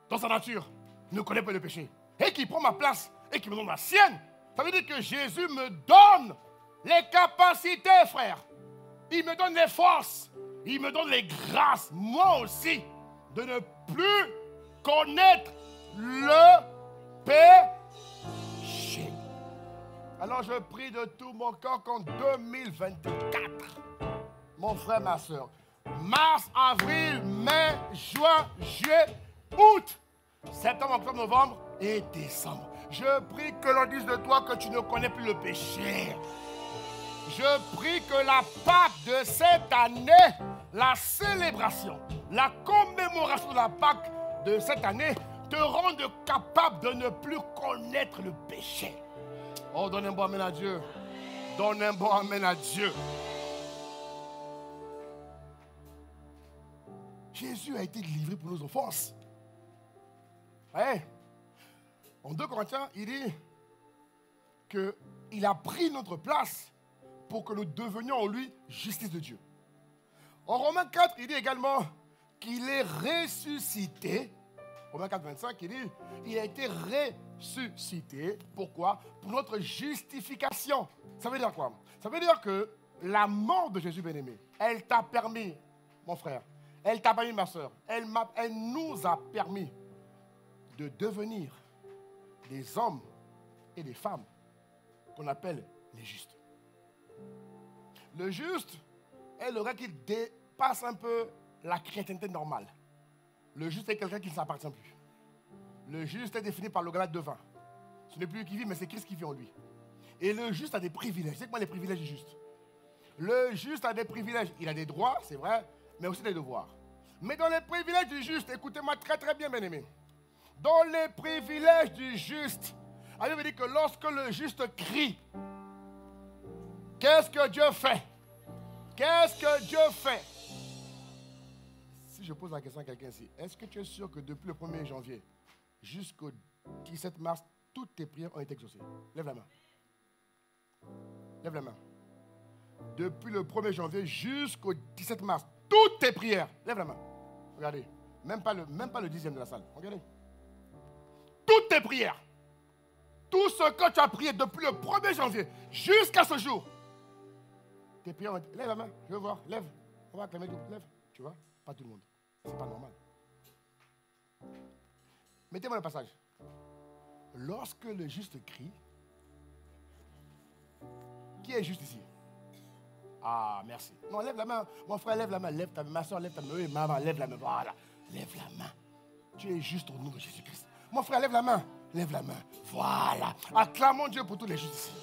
dans sa nature, ne connaît pas le péché et qu'il prend ma place et qu'il me donne la sienne, ça veut dire que Jésus me donne les capacités, frère. Il me donne les forces. Il me donne les grâces, moi aussi, de ne plus connaître le péché. Alors je prie de tout mon cœur qu'en 2024, mon frère, ma soeur, mars, avril, mai, juin, juillet, août, septembre, octobre, novembre et décembre. Je prie que l'on dise de toi que tu ne connais plus le péché. Je prie que la Pâque de cette année, la célébration, la commémoration de la Pâque de cette année te rende capable de ne plus connaître le péché. Oh, donne un bon amen à Dieu. Donne un bon amen à Dieu. Jésus a été livré pour nos offenses. Ouais. En 2 Corinthiens, il dit qu'il a pris notre place pour que nous devenions en lui justice de Dieu. En Romains 4, il dit également qu'il est ressuscité. Romains 4, 25, il dit il a été ressuscité. Pourquoi? Pour notre justification. Ça veut dire quoi? Ça veut dire que la mort de Jésus, bien-aimé, elle t'a permis, mon frère, elle t'a permis, ma soeur, elle nous a permis de devenir des hommes et des femmes qu'on appelle les justes. Le juste est le gars qui dépasse un peu la chrétienté normale. Le juste est quelqu'un qui ne s'appartient plus. Le juste est défini par le glas de vin. Ce n'est plus lui qui vit, mais c'est Christ qui vit en lui. Et le juste a des privilèges. C'est quoi les privilèges du juste? Le juste a des privilèges. Il a des droits, c'est vrai, mais aussi des devoirs. Mais dans les privilèges du juste, écoutez-moi très très bien, bien-aimés. Dans les privilèges du juste, la Bible dit que lorsque le juste crie, qu'est-ce que Dieu fait? Qu'est-ce que Dieu fait? Si je pose la question à quelqu'un ici, est-ce que tu es sûr que depuis le 1er janvier jusqu'au 17 mars, toutes tes prières ont été exaucées? Lève la main. Lève la main. Depuis le 1er janvier jusqu'au 17 mars, toutes tes prières. Lève la main. Regardez. Même pas le 10e de la salle. Regardez. Toutes tes prières. Tout ce que tu as prié depuis le 1er janvier jusqu'à ce jour. Tes prières ont été... Lève la main. Je veux voir. Lève. On va acclamer tout. Lève. Tu vois? Pas tout le monde. C'est pas normal. Mettez-moi le passage. Lorsque le juste crie, qui est juste ici? Ah, merci. Non, lève la main. Mon frère, lève la main. Lève ta main. Ma soeur, lève ta main. Oui, maman, lève la main. Voilà. Lève la main. Tu es juste au nom de Jésus-Christ. Mon frère, lève la main. Lève la main. Voilà. Acclamons Dieu pour tous les justes ici.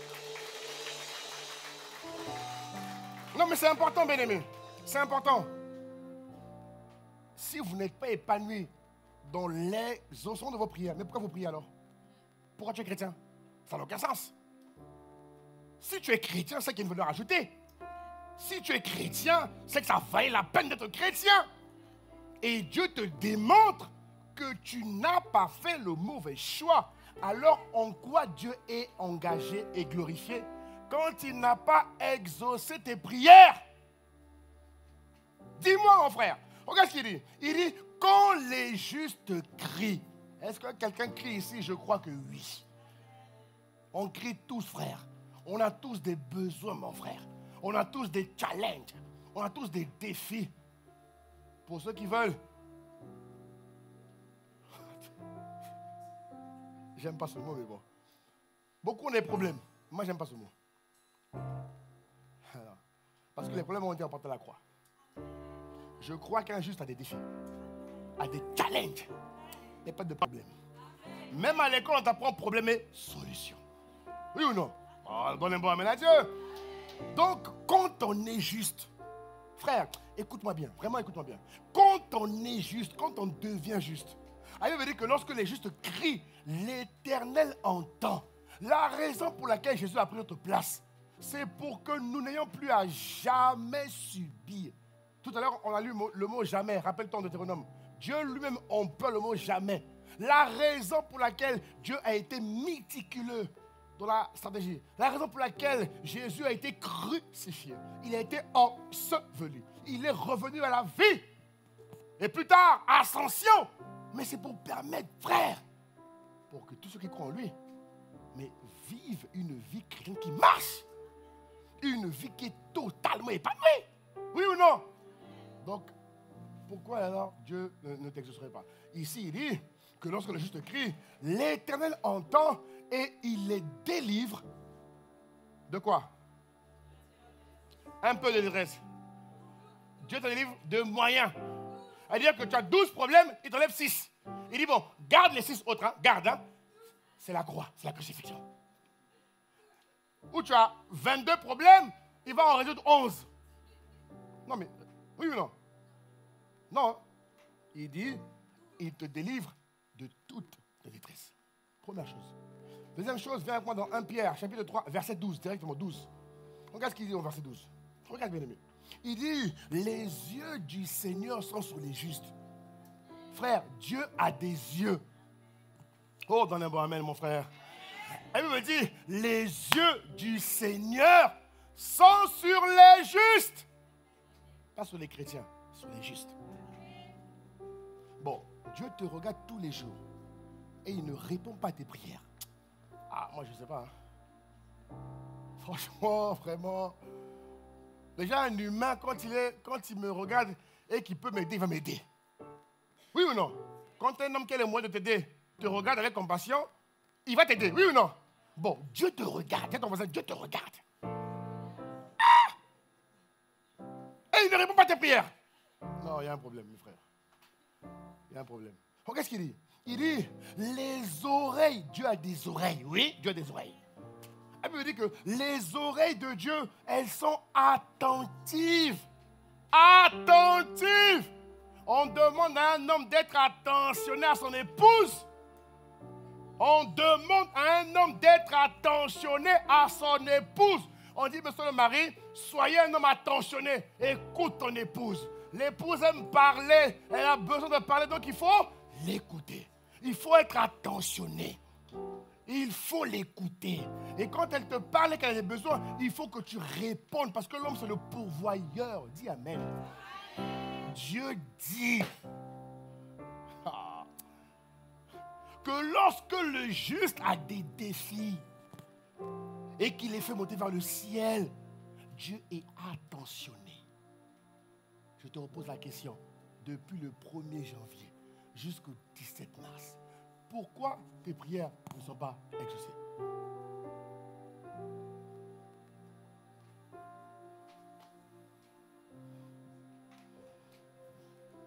Non, mais c'est important, bien-aimé. C'est important. Si vous n'êtes pas épanoui dans l'exaucement de vos prières, mais pourquoi vous priez alors? Pourquoi tu es chrétien? Ça n'a aucun sens. Si tu es chrétien, c'est qu'il y a une valeur ajoutée. Si tu es chrétien, c'est que ça valait la peine d'être chrétien. Et Dieu te démontre que tu n'as pas fait le mauvais choix. Alors en quoi Dieu est engagé et glorifié? Quand il n'a pas exaucé tes prières. Dis-moi mon frère. Regarde ce qu'il dit. Il dit, quand les justes crient. Est-ce que quelqu'un crie ici? Je crois que oui. On crie tous, frère. On a tous des besoins, mon frère. On a tous des challenges. On a tous des défis. Pour ceux qui veulent. J'aime pas ce mot, mais bon. Beaucoup ont des problèmes. Moi, j'aime pas ce mot. Alors, parce que les problèmes ont été emportés à la croix. Je crois qu'un juste a des défis, a des challenges, mais pas de problème. Même à l'école, on t'apprend problème et solution. Oui ou non? Oh, donne un bon amen à Dieu. Donc, quand on est juste, frère, écoute-moi bien, vraiment écoute-moi bien. Quand on est juste, quand on devient juste, la Bible dit que lorsque les justes crient, l'Éternel entend. La raison pour laquelle Jésus a pris notre place, c'est pour que nous n'ayons plus à jamais subir. Tout à l'heure, on a lu le mot jamais. Rappelle-toi de Deutéronome. Dieu lui-même emploie le mot jamais. La raison pour laquelle Dieu a été méticuleux dans la stratégie. La raison pour laquelle Jésus a été crucifié. Il a été enseveli. Il est revenu à la vie. Et plus tard, ascension. Mais c'est pour permettre, frère, pour que tous ceux qui croient en lui, mais vivent une vie chrétienne qui marche. Une vie qui est totalement épanouie. Oui ou non? Donc, pourquoi alors Dieu ne t'exaucerait pas? Ici, il dit que lorsque le juste crie, l'Éternel entend et il les délivre. De quoi? Un peu de détresse. Dieu te délivre de moyens. C'est-à-dire que tu as 12 problèmes, il t'enlève 6. Il dit, bon, garde les 6 autres, hein, garde. Hein. C'est la croix, c'est la crucifixion. Ou tu as 22 problèmes, il va en résoudre 11. Non mais, oui ou non? Non. Il dit, il te délivre de toute ta détresse. Première chose. Deuxième chose, viens avec moi dans 1 Pierre, chapitre 3, verset 12, directement 12. Regarde ce qu'il dit au verset 12. Regarde bien aimé. Il dit, les yeux du Seigneur sont sur les justes. Frère, Dieu a des yeux. Oh, donne un bon amen, mon frère. La Bible me dit, les yeux du Seigneur sont sur les justes. Pas sur les chrétiens, sur les justes. Bon, Dieu te regarde tous les jours et il ne répond pas à tes prières. Ah, moi je ne sais pas. Hein. Franchement, vraiment. Déjà un humain, quand il me regarde et qu'il peut m'aider, il va m'aider. Oui ou non? Quand un homme qui a les moyens de t'aider te regarde avec compassion, il va t'aider. Oui ou non? Bon, Dieu te regarde. Dis à ton voisin, Dieu te regarde. Ah! Et il ne répond pas à tes prières. Non, il y a un problème, mes frères. Il y a un problème. Oh, qu'est-ce qu'il dit? Il dit, les oreilles, Dieu a des oreilles. Oui, Dieu a des oreilles. La Bible dit que les oreilles de Dieu, elles sont attentives. Attentives. On demande à un homme d'être attentionné à son épouse. On demande à un homme d'être attentionné à son épouse. On dit, monsieur le mari, soyez un homme attentionné. Écoute ton épouse. L'épouse aime parler. Elle a besoin de parler, donc il faut l'écouter. Il faut être attentionné. Il faut l'écouter. Et quand elle te parle et qu'elle a des besoins, il faut que tu répondes. Parce que l'homme, c'est le pourvoyeur. Dis amen. Dieu dit que lorsque le juste a des défis et qu'il les fait monter vers le ciel, Dieu est attentionné. Je te repose la question. Depuis le 1er janvier jusqu'au 17 mars, pourquoi tes prières ne sont pas exaucées?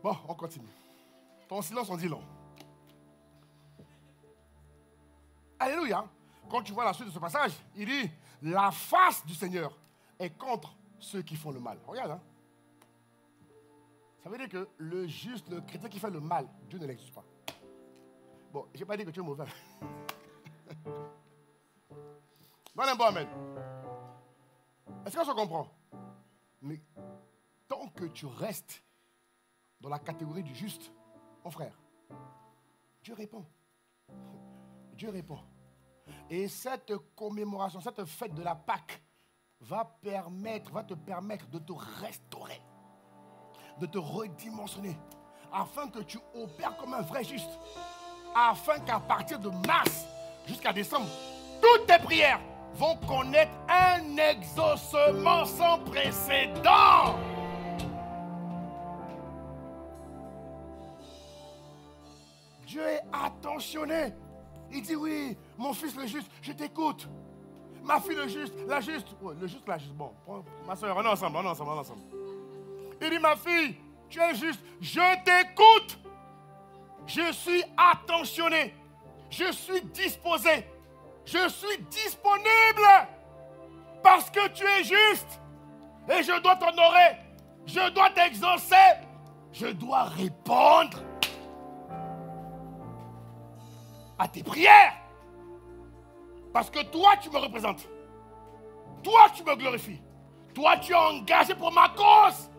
Bon, on continue. Ton silence en dit long. Alléluia. Quand tu vois la suite de ce passage, il dit, la face du Seigneur est contre ceux qui font le mal. Regarde, hein. Ça veut dire que le juste, le chrétien qui fait le mal, Dieu ne l'exauce pas. Bon, je n'ai pas dit que tu es mauvais. Donne un bon amen. Est-ce que je comprends? Mais tant que tu restes dans la catégorie du juste, mon frère, Dieu répond. Dieu répond. Et cette commémoration, cette fête de la Pâque va te permettre de te restaurer, de te redimensionner, afin que tu opères comme un vrai juste, afin qu'à partir de mars jusqu'à décembre, toutes tes prières vont connaître un exaucement sans précédent. Dieu est attentionné. Il dit oui, mon fils le juste, je t'écoute. Ma fille le juste, la juste. Ouais, le juste, la juste. Bon, ma soeur, on est ensemble. Il dit ma fille, tu es juste, je t'écoute. Je suis attentionné. Je suis disposé. Je suis disponible. Parce que tu es juste. Et je dois t'honorer. Je dois t'exaucer. Je dois répondre à tes prières. Parce que toi, tu me représentes. Toi, tu me glorifies. Toi, tu es engagé pour ma cause.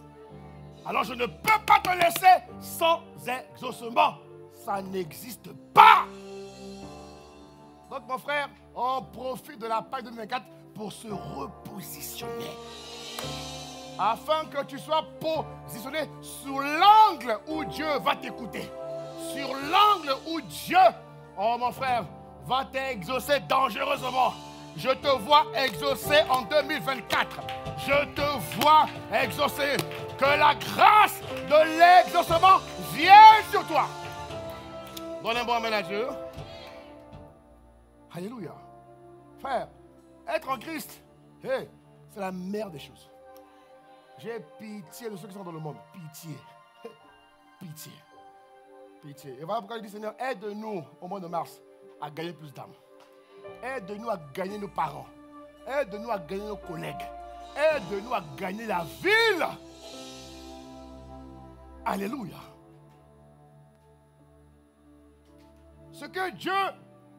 Alors, je ne peux pas te laisser sans exaucement. Ça n'existe pas. Donc, mon frère, on profite de la Pâque 2024 pour se repositionner. Afin que tu sois positionné sur l'angle où Dieu va t'écouter. Sur l'angle où Dieu, oh mon frère, va t'exaucer dangereusement. Je te vois exaucer en 2024. Je te vois exaucer. Que la grâce de l'exaucement vienne sur toi. Donne un bon amen à Dieu. Alléluia. Frère, être en Christ, hey, c'est la meilleure des choses. J'ai pitié de ceux qui sont dans le monde. Pitié. Pitié. Pitié. Et voilà pourquoi je dis, Seigneur, aide-nous au mois de mars à gagner plus d'âmes. Aide-nous à gagner nos parents. Aide-nous à gagner nos collègues. Aide-nous à gagner la ville. Alléluia. Ce que Dieu,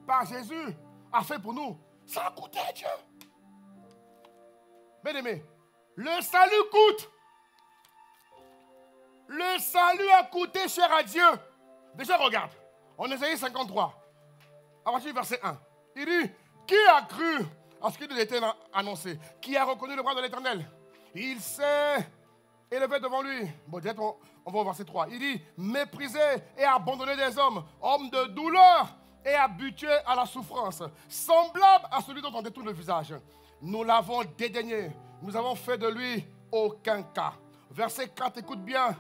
par Jésus, a fait pour nous, ça a coûté à Dieu. Bien-aimé, le salut coûte. Le salut a coûté cher à Dieu. Déjà, regarde. En Ésaïe 53, à partir du verset 1, il dit, qui a cru à ce qui nous était annoncé? Qui a reconnu le bras de l'Éternel? Il s'est élevé devant lui. Bon, direct, on va au verset 3. Il dit, méprisé et abandonné des hommes, homme de douleur et habitué à la souffrance, semblable à celui dont on détourne le visage. Nous l'avons dédaigné. Nous avons fait de lui aucun cas. Verset 4, écoute bien.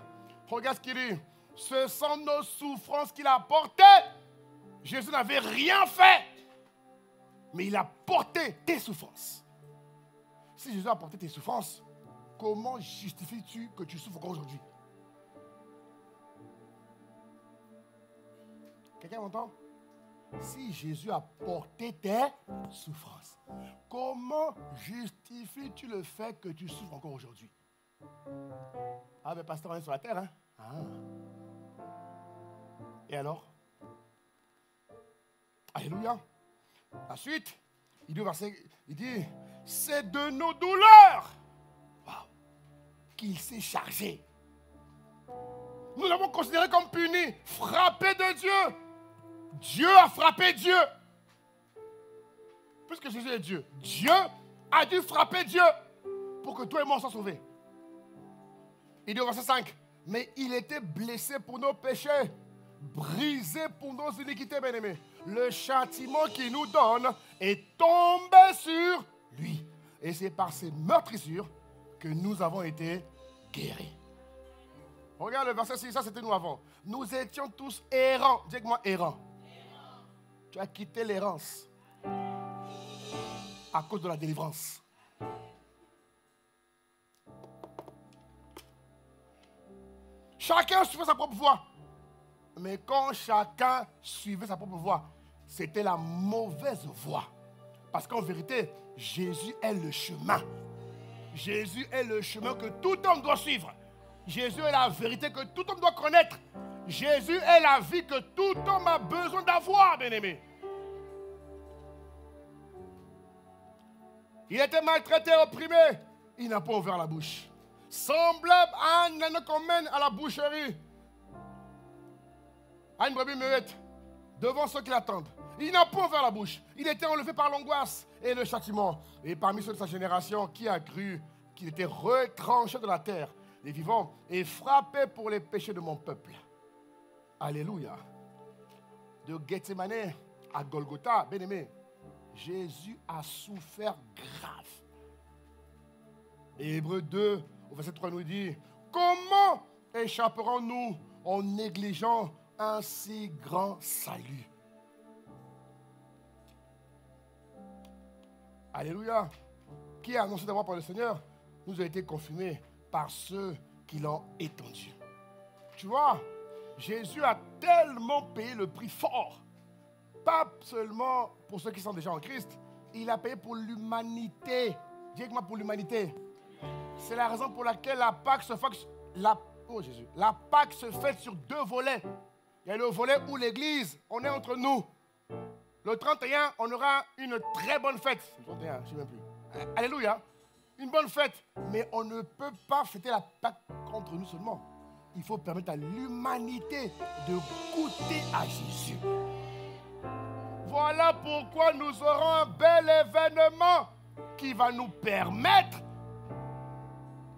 Regarde ce qu'il dit. Ce sont nos souffrances qu'il a portées. Jésus n'avait rien fait. Mais il a porté tes souffrances. Si Jésus a porté tes souffrances, comment justifies-tu que tu souffres encore aujourd'hui? Quelqu'un m'entend? Si Jésus a porté tes souffrances, comment justifies-tu le fait que tu souffres encore aujourd'hui? Ah, mais pasteur, on est sur la terre, hein? Ah. Et alors? Alléluia. La suite, il dit, c'est de nos douleurs qu'il s'est chargé. Nous l'avons considéré comme puni, frappé de Dieu. Dieu a frappé Dieu. Puisque Jésus est Dieu, Dieu a dû frapper Dieu pour que toi et moi on soit sauvés. Il dit au verset 5, mais il était blessé pour nos péchés, brisé pour nos iniquités, bien-aimés. Le châtiment qu'il nous donne est tombé sur lui. Et c'est par ses meurtrissures que nous avons été guéris. Regarde le verset 6, ça c'était nous avant. Nous étions tous errants. Dis moi errants. Tu as quitté l'errance à cause de la délivrance. Chacun suivait sa propre voie. Mais quand chacun suivait sa propre voie, c'était la mauvaise voie. Parce qu'en vérité, Jésus est le chemin. Jésus est le chemin que tout homme doit suivre. Jésus est la vérité que tout homme doit connaître. Jésus est la vie que tout homme a besoin d'avoir, bien-aimé. Il était maltraité, opprimé. Il n'a pas ouvert la bouche. Semblable à un âne qu'on mène à la boucherie, à une brebis muette, devant ceux qui l'attendent. Il n'a pas ouvert la bouche. Il était enlevé par l'angoisse et le châtiment. Et parmi ceux de sa génération, qui a cru qu'il était retranché de la terre des vivants et frappé pour les péchés de mon peuple. Alléluia. De Gethsemane à Golgotha, bien-aimé, Jésus a souffert grave. Et Hébreux 2, au verset 3, nous dit, comment échapperons-nous en négligeant un si grand salut? Alléluia. Qui a annoncé d'abord par le Seigneur, nous a été confirmés par ceux qui l'ont étendu. Tu vois, Jésus a tellement payé le prix fort. Pas seulement pour ceux qui sont déjà en Christ, il a payé pour l'humanité. Dis-moi pour l'humanité. C'est la raison pour laquelle la Pâque se fait, la Pâque se fait sur deux volets. Il y a le volet où l'Église, on est entre nous. Le 31, on aura une très bonne fête. Le 31, je ne sais même plus. Alléluia. Une bonne fête. Mais on ne peut pas fêter la Pâque contre nous seulement. Il faut permettre à l'humanité de goûter à Jésus. Voilà pourquoi nous aurons un bel événement qui va nous permettre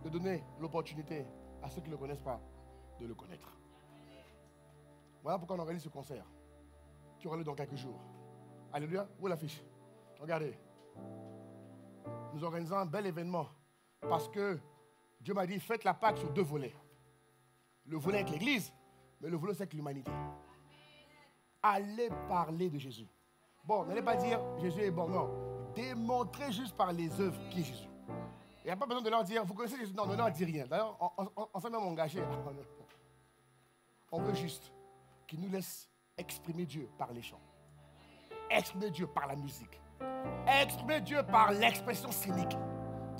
de donner l'opportunité à ceux qui ne le connaissent pas de le connaître. Voilà pourquoi on organise ce concert qui aura lieu dans quelques jours. Alléluia. Où est l'affiche? Regardez. Nous organisons un bel événement parce que Dieu m'a dit faites la Pâque sur deux volets. Le volet avec l'Église, mais le volet c'est avec l'humanité. Allez parler de Jésus. Bon, n'allez pas dire Jésus est bon, non. Démontrez juste par les œuvres qui est Jésus. Il n'y a pas besoin de leur dire, vous connaissez Jésus? Non, ne leur dis rien. D'ailleurs, on s'est même engagé. On veut juste qu'il nous laisse exprimer Dieu par les chants. Exprimer Dieu par la musique. Exprimer Dieu par l'expression scénique.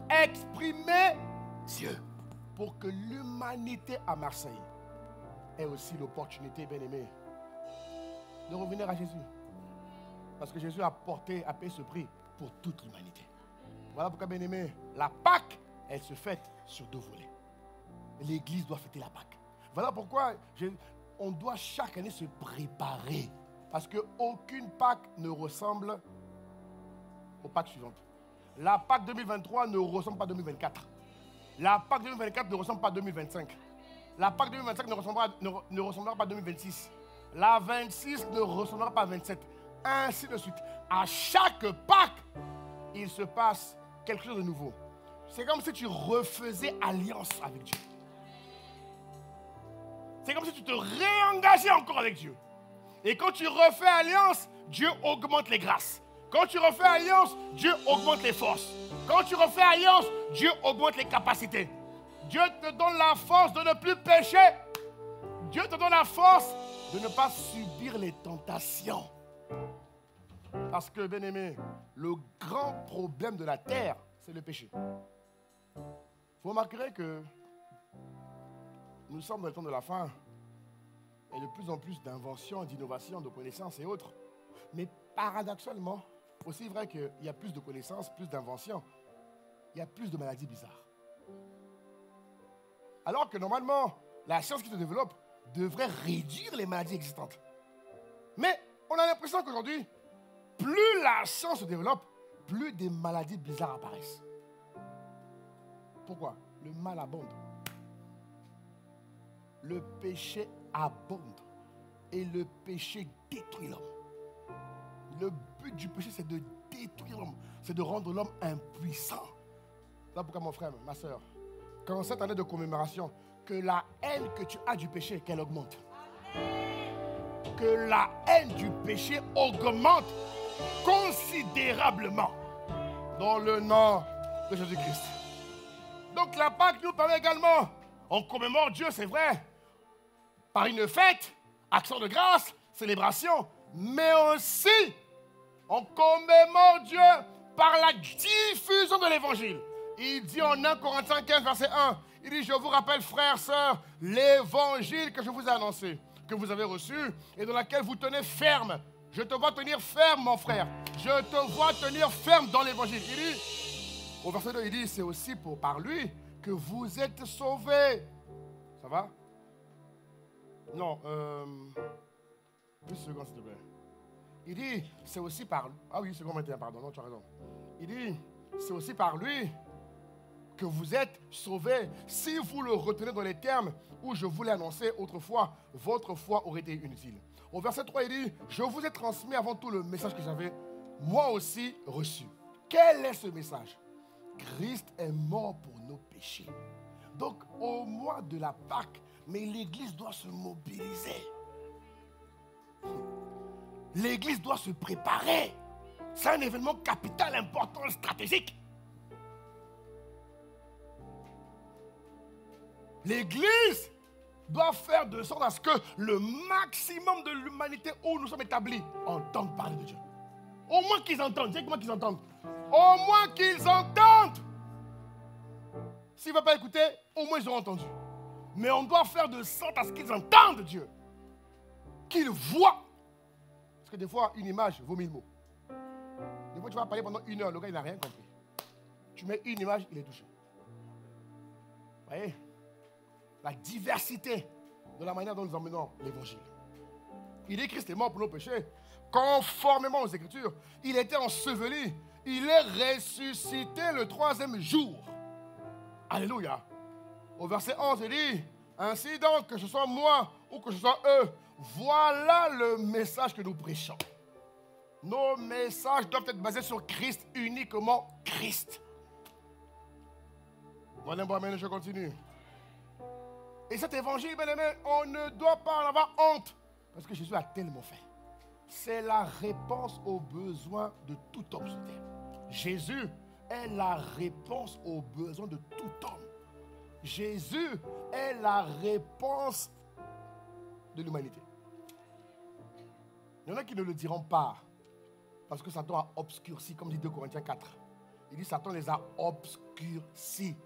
Exprimer Dieu pour que l'humanité à Marseille ait aussi l'opportunité, bien aimée, de revenir à Jésus. Parce que Jésus a payé ce prix pour toute l'humanité. Voilà pourquoi, bien aimé, la Pâque, elle se fête sur deux volets. L'Église doit fêter la Pâque. Voilà pourquoi on doit chaque année se préparer. Parce qu'aucune Pâque ne ressemble aux Pâques suivantes. La Pâque 2023 ne ressemble pas à 2024. La Pâque 2024 ne ressemble pas à 2025. La Pâque 2025 ne ressemblera pas à 2026. La 26 ne ressemblera pas à 27. Ainsi de suite. À chaque Pâque, il se passe quelque chose de nouveau. C'est comme si tu refaisais alliance avec Dieu. C'est comme si tu te réengageais encore avec Dieu. Et quand tu refais alliance, Dieu augmente les grâces. Quand tu refais alliance, Dieu augmente les forces. Quand tu refais alliance, Dieu augmente les capacités. Dieu te donne la force de ne plus pécher. Dieu te donne la force de ne pas subir les tentations. Parce que, bien aimé, le grand problème de la terre, c'est le péché. Vous remarquerez que nous sommes dans le temps de la fin et de plus en plus d'inventions, d'innovations, de connaissances et autres. Mais paradoxalement, aussi vrai qu'il y a plus de connaissances, plus d'inventions, il y a plus de maladies bizarres. Alors que normalement, la science qui se développe devrait réduire les maladies existantes. Mais on a l'impression qu'aujourd'hui, plus la science se développe, plus des maladies bizarres apparaissent. Pourquoi? Le mal abonde. Le péché abonde. Et le péché détruit l'homme. Le but du péché, c'est de détruire l'homme. C'est de rendre l'homme impuissant. Là pourquoi, mon frère, ma soeur, quand cette année de commémoration, que la haine que tu as du péché, qu'elle augmente. Que la haine du péché augmente considérablement dans le nom de Jésus-Christ. Donc la Pâque nous permet également, on commémore Dieu, c'est vrai, par une fête, action de grâce, célébration, mais aussi on commémore Dieu par la diffusion de l'évangile. Il dit en 1 Corinthiens 15, verset 1, il dit, je vous rappelle, frères, sœurs, l'évangile que je vous ai annoncé, que vous avez reçu et dans laquelle vous tenez ferme. Je te vois tenir ferme, mon frère. Je te vois tenir ferme dans l'évangile. Il dit, au verset 2, il dit, c'est aussi par lui que vous êtes sauvés. Ça va? Non, une seconde, s'il te plaît. Il dit, c'est aussi par... Ah oui, seconde 21, pardon, non, tu as raison. Il dit, c'est aussi par lui que vous êtes sauvés. Si vous le retenez dans les termes où je vous l'ai annoncé autrefois, votre foi aurait été inutile. Au verset 3, il dit, je vous ai transmis avant tout le message que j'avais moi aussi reçu. Quel est ce message? Christ est mort pour nos péchés. Donc, au mois de la Pâque, mais l'Église doit se mobiliser. L'Église doit se préparer. C'est un événement capital, important, stratégique. L'Église doit faire de sorte à ce que le maximum de l'humanité où nous sommes établis entende parler de Dieu. Au moins qu'ils entendent. Dis-moi qu'ils entendent. Au moins qu'ils entendent. S'ils ne veulent pas écouter, au moins ils auront entendu. Mais on doit faire de sorte à ce qu'ils entendent Dieu. Qu'ils voient. Parce que des fois, une image vaut 1000 mots. Des fois, tu vas parler pendant 1 heure, le gars, il n'a rien compris. Tu mets une image, il est touché. Vous voyez? La diversité de la manière dont nous emmenons l'évangile. Il dit Christ est mort pour nos péchés, conformément aux Écritures. Il était enseveli. Il est ressuscité le 3e jour. Alléluia. Au verset 11, il dit, ainsi donc, que ce soit moi ou que ce soit eux, voilà le message que nous prêchons. Nos messages doivent être basés sur Christ, uniquement Christ. Voilà, je continue. Et cet évangile, bien aimé, on ne doit pas en avoir honte. Parce que Jésus a tellement fait. C'est la réponse aux besoins de tout homme sur terre. Jésus est la réponse aux besoins de tout homme. Jésus est la réponse de l'humanité. Il y en a qui ne le diront pas. Parce que Satan a obscurci, comme dit 2 Corinthiens 4. Il dit Satan les a obscurcis.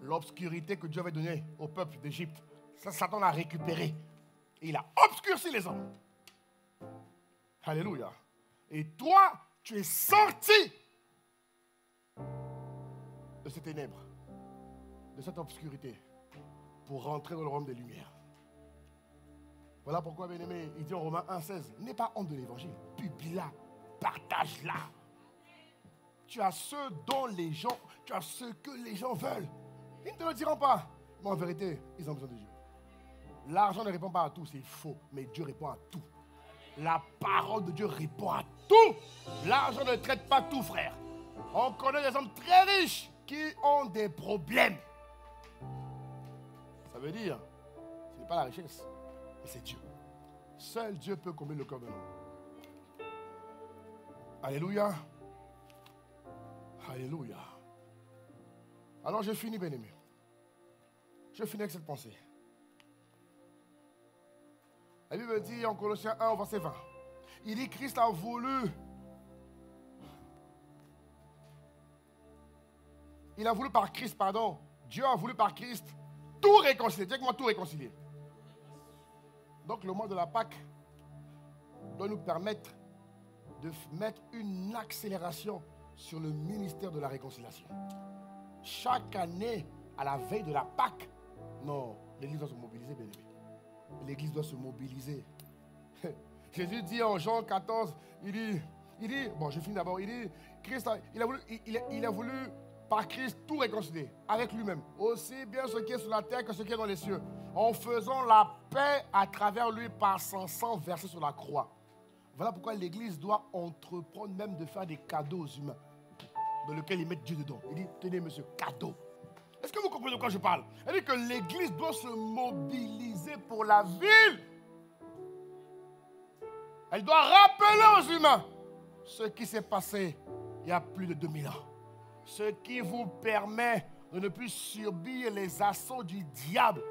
L'obscurité que Dieu avait donnée au peuple d'Égypte, ça, Satan l'a récupéré. Et il a obscurci les hommes. Alléluia. Et toi, tu es sorti de ces ténèbres, de cette obscurité, pour rentrer dans le royaume des lumières. Voilà pourquoi, bien aimé, il dit en Romains 1,16, n'aie pas honte de l'évangile, publie-la, partage-la. Tu as ce dont les gens, tu as ce que les gens veulent. Ils ne te le diront pas. Mais en vérité, ils ont besoin de Dieu. L'argent ne répond pas à tout, c'est faux. Mais Dieu répond à tout. La parole de Dieu répond à tout. L'argent ne traite pas tout, frère. On connaît des hommes très riches qui ont des problèmes. Ça veut dire, ce n'est pas la richesse, mais c'est Dieu. Seul Dieu peut combler le cœur de l'homme. Alléluia. Alléluia. Alors je finis, bien-aimé. Je finis avec cette pensée. La Bible dit en Colossiens 1, verset 20. Il dit Christ a voulu. Il a voulu par Christ, pardon. Dieu a voulu par Christ tout réconcilier. Dis avec moi, tout réconcilier. Donc le mois de la Pâque doit nous permettre de mettre une accélération sur le ministère de la réconciliation. Chaque année, à la veille de la Pâque, non, l'Église doit se mobiliser, bien aimé. L'Église doit se mobiliser. Jésus dit en Jean 14, il dit, bon, je finis d'abord, il dit, Christ, il a voulu par Christ tout réconcilier avec lui-même, aussi bien ce qui est sur la terre que ce qui est dans les cieux, en faisant la paix à travers lui par son sang versé sur la croix. Voilà pourquoi l'Église doit entreprendre même de faire des cadeaux aux humains, dans lesquels ils mettent Dieu dedans. Il dit, tenez monsieur, cadeau. Est-ce que vous comprenez de quoi je parle? Il dit que l'Église doit se mobiliser pour la ville. Elle doit rappeler aux humains ce qui s'est passé il y a plus de 2000 ans. Ce qui vous permet de ne plus subir les assauts du diable,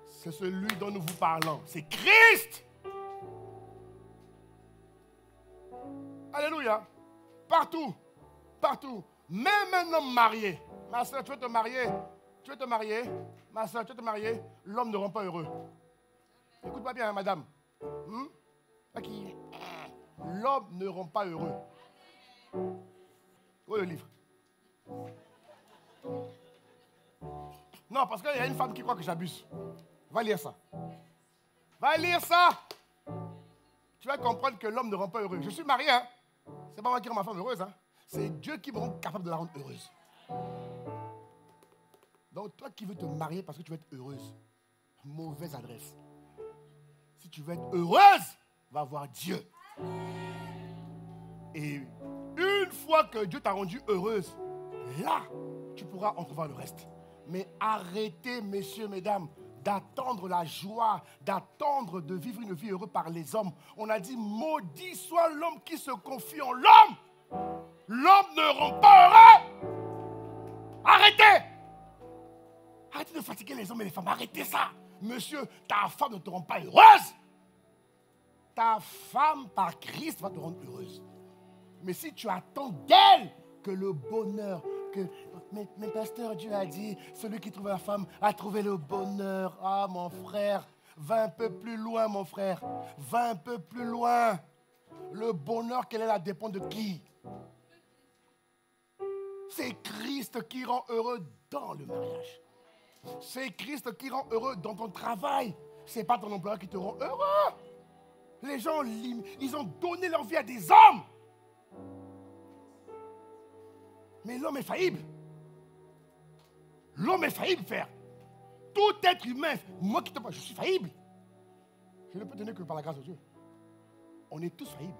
c'est celui dont nous vous parlons. C'est Christ. Alléluia. Partout. Partout. Même un homme marié. Ma soeur, tu veux te marier? Tu veux te marier? Ma soeur, tu veux te marier? L'homme ne rend pas heureux. Écoute-moi bien, hein, madame. L'homme ne rend pas heureux. Où est le livre? Non, parce qu'il y a une femme qui croit que j'abuse. Va lire ça. Va lire ça. Tu vas comprendre que l'homme ne rend pas heureux. Je suis marié, hein. C'est pas moi qui rend ma femme heureuse, hein. C'est Dieu qui me rend capable de la rendre heureuse. Donc toi qui veux te marier parce que tu veux être heureuse, mauvaise adresse. Si tu veux être heureuse, va voir Dieu. Et une fois que Dieu t'a rendue heureuse, là, tu pourras entrevoir le reste. Mais arrêtez, messieurs, mesdames, d'attendre la joie, d'attendre de vivre une vie heureuse par les hommes. On a dit, maudit soit l'homme qui se confie en l'homme. L'homme ne rend pas heureux. Arrêtez. Arrêtez de fatiguer les hommes et les femmes. Arrêtez ça. Monsieur, ta femme ne te rend pas heureuse. Ta femme, par Christ, va te rendre heureuse. Mais si tu attends d'elle que le bonheur, mais pasteur, Dieu a dit, celui qui trouve la femme a trouvé le bonheur. Ah, mon frère, va un peu plus loin, mon frère. Va un peu plus loin. Le bonheur qu'elle a dépend de qui? C'est Christ qui rend heureux dans le mariage. C'est Christ qui rend heureux dans ton travail. Ce n'est pas ton employeur qui te rend heureux. Les gens, ils ont donné leur vie à des hommes. Mais l'homme est faillible. L'homme est faillible, frère. Tout être humain, moi qui te parle, je suis faillible. Je ne peux tenir que par la grâce de Dieu. On est tous faillibles.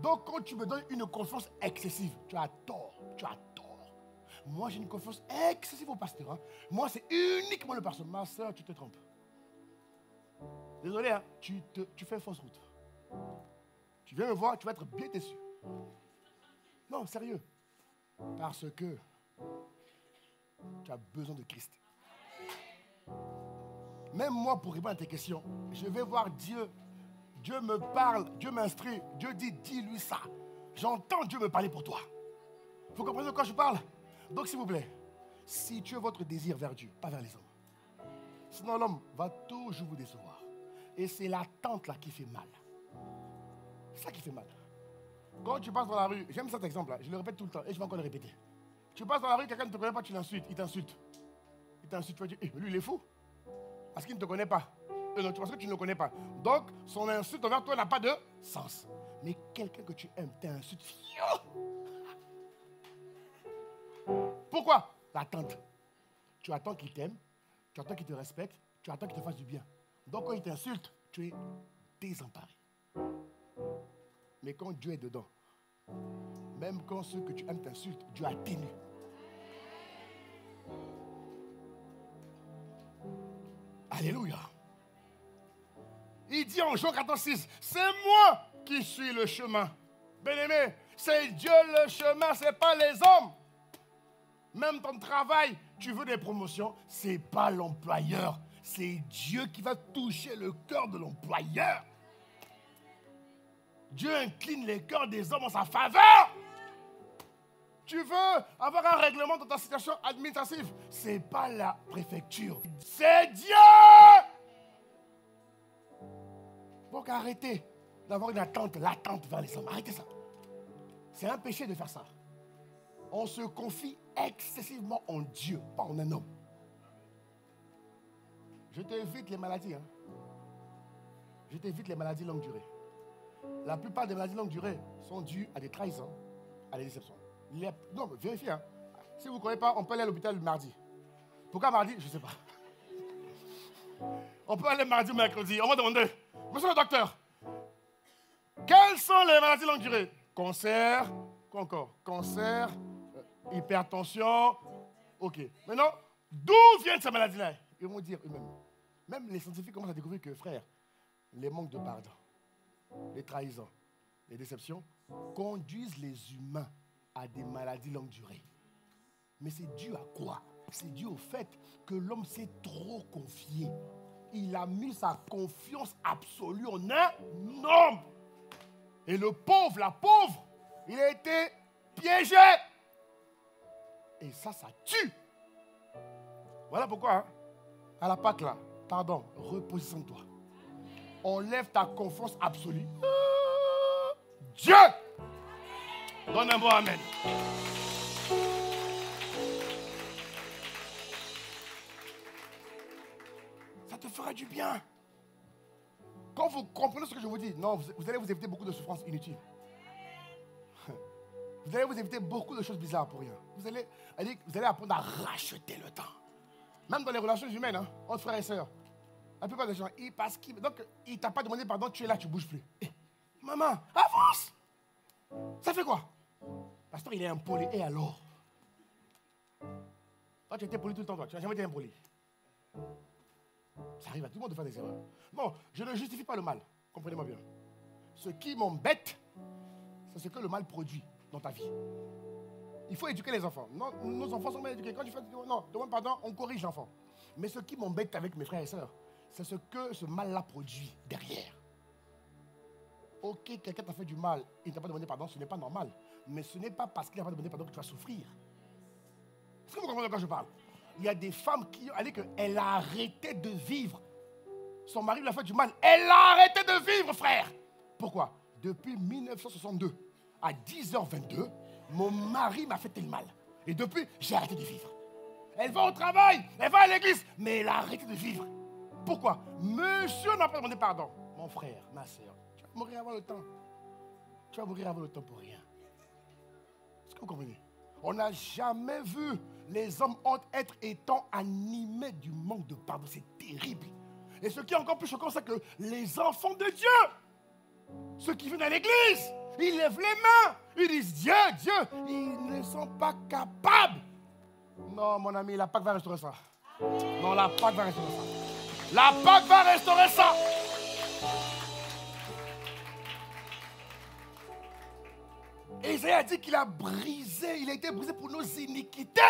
Donc quand tu me donnes une confiance excessive, tu as tort. Tu as tort. Moi, j'ai une confiance excessive au pasteur. Hein. Moi, c'est uniquement le pasteur. Ma soeur, tu te trompes. Désolé, hein, tu fais fausse route. Tu viens me voir, tu vas être bien déçu. Non, sérieux. Parce que tu as besoin de Christ. Même moi, pour répondre à tes questions, je vais voir Dieu. Dieu me parle, Dieu m'instruit. Dieu dit, dis-lui ça. J'entends Dieu me parler pour toi. Vous comprenez de quoi je parle? Donc, s'il vous plaît, situez votre désir vers Dieu, pas vers les hommes. Sinon, l'homme va toujours vous décevoir. Et c'est l'attente là qui fait mal. C'est ça qui fait mal. Quand tu passes dans la rue, j'aime cet exemple-là, je le répète tout le temps et je vais encore le répéter. Tu passes dans la rue, quelqu'un ne te connaît pas, tu l'insultes, il t'insulte. Il t'insulte, tu vas dire, lui il est fou. Parce qu'il ne te connaît pas. Non, parce que tu ne le connais pas. Donc, son insulte envers toi n'a pas de sens. Mais quelqu'un que tu aimes t'insulte. Pourquoi? L'attente. Tu attends qu'il t'aime, tu attends qu'il te respecte, tu attends qu'il te fasse du bien. Donc, quand il t'insulte, tu es désemparé. Mais quand Dieu est dedans, même quand ceux que tu aimes t'insultent, Dieu atténue. Alléluia. Il dit en Jean 14,6, c'est moi qui suis le chemin. Bien-aimé, C'est Dieu le chemin, ce n'est pas les hommes. Même ton travail, tu veux des promotions, ce n'est pas l'employeur. C'est Dieu qui va toucher le cœur de l'employeur. Dieu incline les cœurs des hommes en sa faveur. Tu veux avoir un règlement dans ta situation administrative, ce n'est pas la préfecture, c'est Dieu. Donc arrêtez d'avoir une attente latente vers les hommes. Arrêtez ça. C'est un péché de faire ça. On se confie excessivement en Dieu, pas en un homme. Je t'évite les maladies. Hein. Je t'évite les maladies longue durée. La plupart des maladies longue durée sont dues à des trahisons, à des déceptions. Non, mais vérifiez. Hein. Si vous ne connaissez pas, on peut aller à l'hôpital le mardi. Pourquoi mardi? Je ne sais pas. On peut aller mardi ou mercredi. On va demander, monsieur le docteur, quelles sont les maladies longue durée? Cancer, quoi encore? Cancer, hypertension. Ok. Maintenant, d'où viennent ces maladies-là? Ils vont dire eux-mêmes. Même les scientifiques commencent à découvrir que, frère, les manques de pardon, les trahisons, les déceptions conduisent les humains à des maladies longue durée. Mais c'est dû à quoi? C'est dû au fait que l'homme s'est trop confié. Il a mis sa confiance absolue en un homme. Et le pauvre, la pauvre, il a été piégé. Et ça tue. Voilà pourquoi, hein, à la Pâque là, pardon, repositionne-toi. Enlève ta confiance absolue. Dieu! Donne un bon amen. Ça te fera du bien. Quand vous comprenez ce que je vous dis, non, vous allez vous éviter beaucoup de souffrances inutiles. Vous allez vous éviter beaucoup de choses bizarres pour rien. Vous allez apprendre à racheter le temps. Même dans les relations humaines, hein, entre frères et sœurs. La plupart des gens, donc il ne t'a pas demandé pardon, tu es là, tu ne bouges plus. Hey, maman, avance! Ça fait quoi? Pasteur, il est impoli. Et alors? Toi, tu étais poli tout le temps, toi. Tu n'as jamais été impoli. Ça arrive à tout le monde de faire des erreurs. Non, je ne justifie pas le mal. Comprenez-moi bien. Ce qui m'embête, c'est ce que le mal produit dans ta vie. Il faut éduquer les enfants. Non, nos enfants sont bien éduqués. Quand tu fais non, demande pardon, on corrige l'enfant. Mais ce qui m'embête avec mes frères et sœurs, c'est ce que ce mal-là produit derrière. Ok, quelqu'un t'a fait du mal, il ne t'a pas demandé pardon, ce n'est pas normal. Mais ce n'est pas parce qu'il n'a pas demandé pardon que tu vas souffrir. Est-ce que vous comprenez de quoi je parle? Il y a des femmes qui ont dit qu'elle a arrêté de vivre. Son mari lui a fait du mal. Elle a arrêté de vivre, frère. Pourquoi? Depuis 1962 à 10h22, mon mari m'a fait tel mal. Et depuis, j'ai arrêté de vivre. Elle va au travail, elle va à l'église, mais elle a arrêté de vivre. Pourquoi? Monsieur n'a pas demandé pardon. Mon frère, ma soeur, tu vas mourir avant le temps. Tu vas mourir avant le temps pour rien. Est-ce que vous comprenez? On n'a jamais vu les hommes être étant animés du manque de pardon. C'est terrible. Et ce qui est encore plus choquant, c'est que les enfants de Dieu, ceux qui viennent à l'église, ils lèvent les mains. Ils disent Dieu, Dieu. Ils ne sont pas capables. Non, mon ami, la Pâque va restaurer ça. Non, la Pâque va restaurer ça. La Pâque va restaurer ça. Isaïe a dit qu'il a brisé, il a été brisé pour nos iniquités.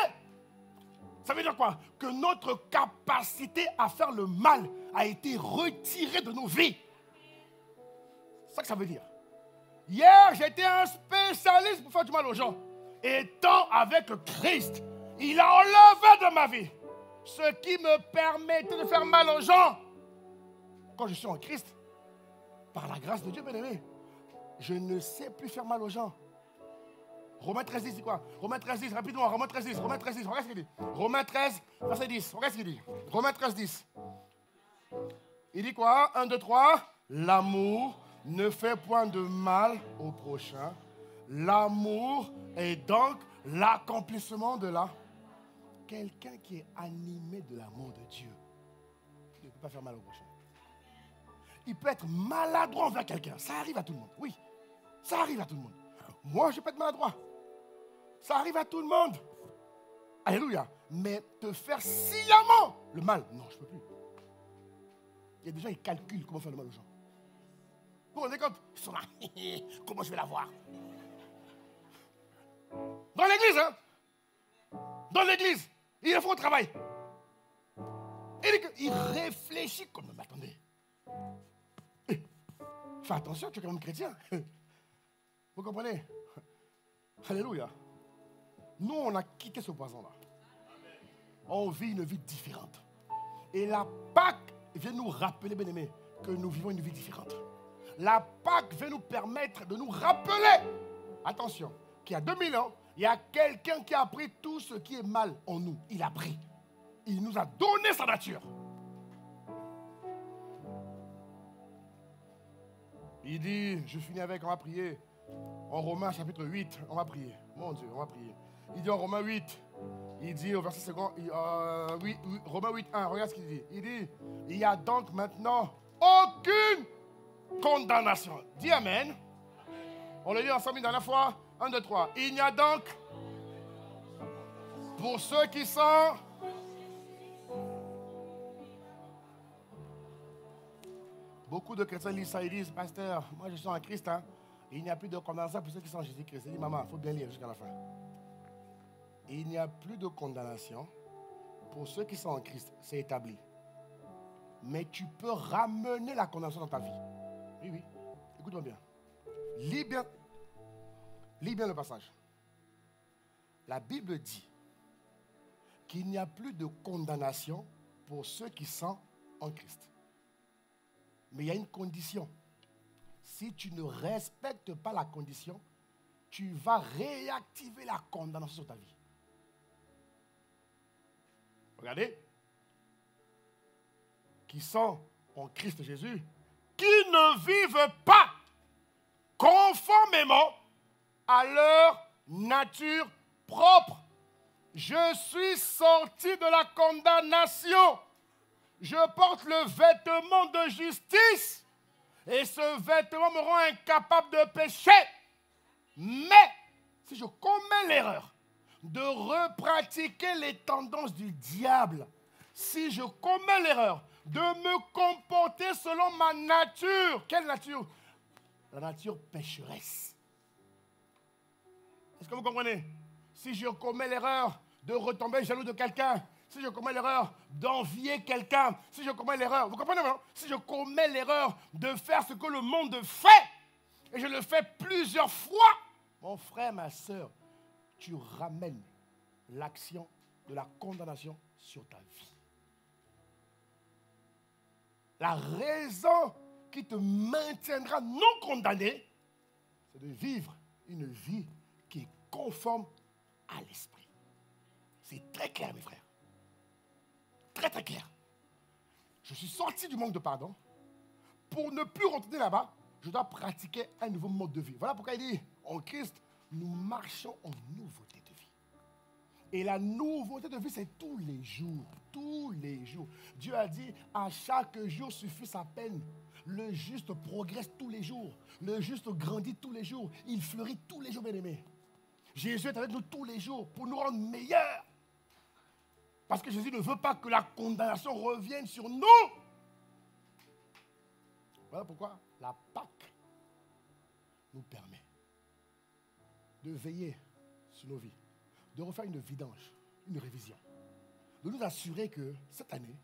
Ça veut dire quoi? Que notre capacité à faire le mal a été retirée de nos vies. C'est ça que ça veut dire. Hier, j'étais un spécialiste pour faire du mal aux gens. Étant avec Christ, il a enlevé de ma vie ce qui me permettait de faire mal aux gens. Quand je suis en Christ, par la grâce de Dieu, bien-aimé, je ne sais plus faire mal aux gens. Romains 13, 10, c'est quoi? Romains 13, 10, rapidement, Romains 13, 10, Romains 13, 10, regarde ce qu'il dit. Romains 13, verset 10, regarde ce qu'il dit. Romains 13, 10. Il dit quoi? 1, 2, 3. L'amour ne fait point de mal au prochain. L'amour est donc l'accomplissement de la... Quelqu'un qui est animé de l'amour de Dieu ne peut pas faire mal au prochain. Il peut être maladroit envers quelqu'un. Ça arrive à tout le monde. Oui, ça arrive à tout le monde. Moi, je peux être maladroit. Ça arrive à tout le monde. Alléluia. Mais te faire sciemment le mal, non, je ne peux plus. Il y a des gens, ils calculent comment faire le mal aux gens. Vous vous rendez compte? Ils sont là. Comment je vais l'avoir? Dans l'église, hein? Dans l'église. Il faut au travail. Il réfléchit comme, mais attendez. Fais attention, tu es quand même chrétien. Vous comprenez? Alléluia. Nous, on a quitté ce poison-là. On vit une vie différente. Et la Pâque vient nous rappeler, bien-aimés, que nous vivons une vie différente. La Pâque vient nous permettre de nous rappeler, attention, qu'il y a 2000 ans, il y a quelqu'un qui a pris tout ce qui est mal en nous. Il a pris. Il nous a donné sa nature. Il dit, je finis avec, on va prier. En Romains chapitre 8, on va prier. Mon Dieu, on va prier. Il dit en Romains 8, il dit au verset second, Romains 8, 1, regarde ce qu'il dit. Il dit, il n'y a donc maintenant aucune condamnation. Dis Amen. On le dit ensemble une dernière fois. 1, 2, 3. Il n'y a donc, pour ceux qui sont... Beaucoup de chrétiens lisent ça, ils disent, pasteur, moi je suis en Christ, hein. Il n'y a plus de condamnation pour ceux qui sont en Jésus-Christ. Il dit, maman, il faut bien lire jusqu'à la fin. Il n'y a plus de condamnation pour ceux qui sont en Christ. C'est établi. Mais tu peux ramener la condamnation dans ta vie. Oui, oui. Écoute-moi bien. Lis bien le passage. La Bible dit qu'il n'y a plus de condamnation pour ceux qui sont en Christ. Mais il y a une condition. Si tu ne respectes pas la condition, tu vas réactiver la condamnation sur ta vie. Regardez. Qui sont en Christ Jésus, qui ne vivent pas conformément à leur nature propre. Je suis sorti de la condamnation. Je porte le vêtement de justice et ce vêtement me rend incapable de pécher. Mais si je commets l'erreur de repratiquer les tendances du diable, si je commets l'erreur de me comporter selon ma nature, quelle nature? La nature pécheresse. Est-ce que vous comprenez? Si je commets l'erreur de retomber jaloux de quelqu'un, si je commets l'erreur d'envier quelqu'un, si je commets l'erreur, vous comprenez maintenant? Si je commets l'erreur de faire ce que le monde fait, et je le fais plusieurs fois, mon frère, ma soeur, tu ramènes l'action de la condamnation sur ta vie. La raison qui te maintiendra non condamné, c'est de vivre une vie qui est conforme à l'esprit. C'est très clair, mes frères. Très, très clair. Je suis sorti du manque de pardon. Pour ne plus retourner là-bas, je dois pratiquer un nouveau mode de vie. Voilà pourquoi il dit, en Christ, nous marchons en nouveauté de vie. Et la nouveauté de vie, c'est tous les jours. Tous les jours. Dieu a dit, à chaque jour suffit sa peine. Le juste progresse tous les jours. Le juste grandit tous les jours. Il fleurit tous les jours, bien-aimés. Jésus est avec nous tous les jours pour nous rendre meilleurs. Parce que Jésus ne veut pas que la condamnation revienne sur nous. Voilà pourquoi la Pâque nous permet de veiller sur nos vies, de refaire une vidange, une révision, de nous assurer que cette année,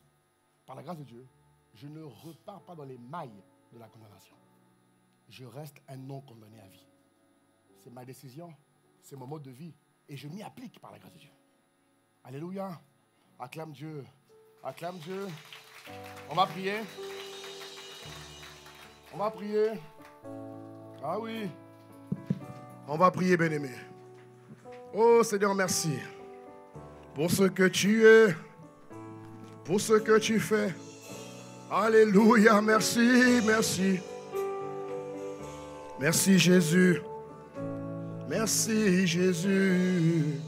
par la grâce de Dieu, je ne repars pas dans les mailles de la condamnation. Je reste un non condamné à vie. C'est ma décision, c'est mon mode de vie et je m'y applique par la grâce de Dieu. Alléluia. Acclame Dieu. Acclame Dieu. On va prier. On va prier. Ah oui. On va prier, bien-aimé. Oh Seigneur, merci pour ce que tu es, pour ce que tu fais. Alléluia, merci, merci. Merci Jésus. Merci Jésus.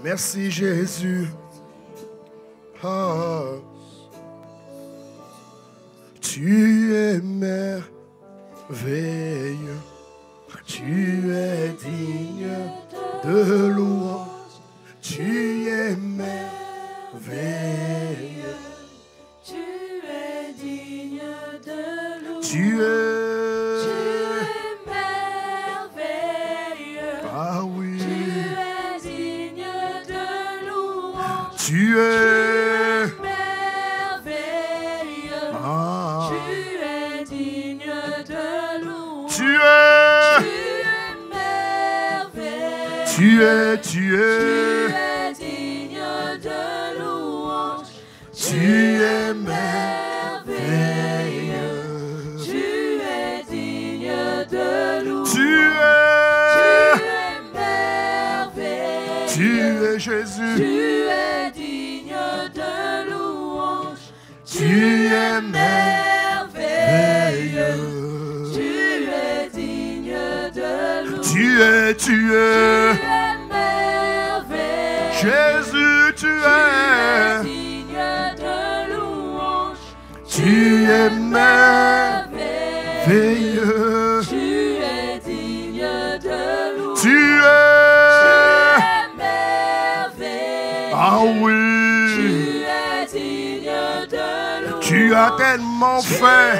Merci Jésus. Ah. Tu es merveilleux. Tu es digne de louange. Tu es merveilleux. Tu es digne de louange. Tu es merveilleux. Tu es merveilleux. Ah. Tu es digne de louange. Tu es merveilleux. Tu es Tu es digne de louange. Tu es merveilleux. Tu es digne de louange. Tu es merveilleux. Tu es Jésus. Tu es digne de louange. Tu es merveilleux. Tu es digne de louange. Tu es merveilleux. Jésus, tu es digne de louange. Tu es merveilleux. Tu es digne de louange. Tu es merveilleux. Ah oui. Tu es digne de louange. Tu as tellement fait.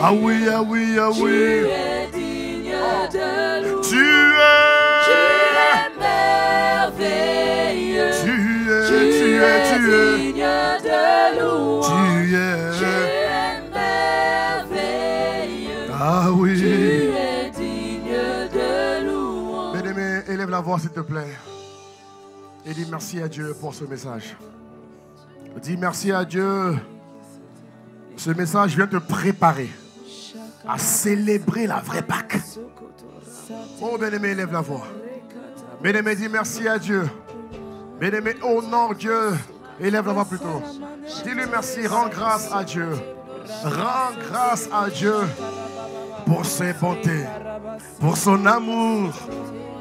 Ah oui, ah oui, ah oui. Tu es digne de louange. Tu es merveilleux. Tu es digne de louange. Tu es merveilleux. Ah oui. Tu es digne de louange. Bien-aimé, élève la voix s'il te plaît. Et dis merci à Dieu pour ce message. Dis merci à Dieu. Ce message vient te préparer à célébrer la vraie Pâque. Oh bien-aimé, élève la voix. Bien-aimé, dis merci à Dieu. Bien-aimé, honore Dieu. Élève la voix plutôt. Dis-lui merci, rends grâce à Dieu. Rends grâce à Dieu pour ses bontés, pour son amour.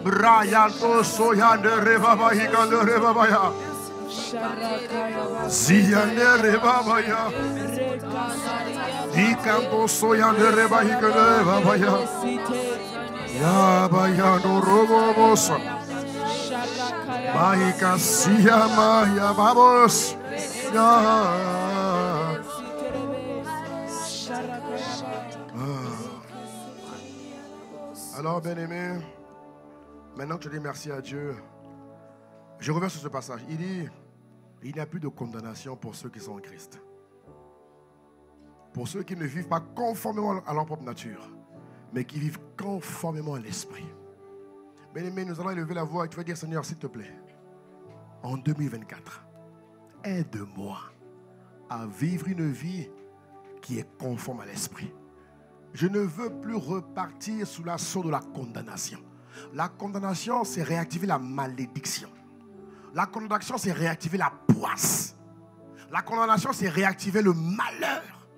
Brian Osoyan de Rebabahiga de Rebabaya. Ziyan de Rebabaya. Ikanto Soyan de Rebahiga de Rebabaya. Yabaya no Robobosa. Mahika Siyama Yababos. Alors, bien-aimé, maintenant que tu dis merci à Dieu, je reviens sur ce passage. Il dit, il n'y a plus de condamnation pour ceux qui sont en Christ. Pour ceux qui ne vivent pas conformément à leur propre nature, mais qui vivent conformément à l'Esprit. Bien-aimé, nous allons élever la voix et tu vas dire, Seigneur, s'il te plaît, en 2024, aide-moi à vivre une vie qui est conforme à l'Esprit. Je ne veux plus repartir sous l'assaut de la condamnation. La condamnation, c'est réactiver la malédiction. La condamnation, c'est réactiver la poisse. La condamnation, c'est réactiver le malheur.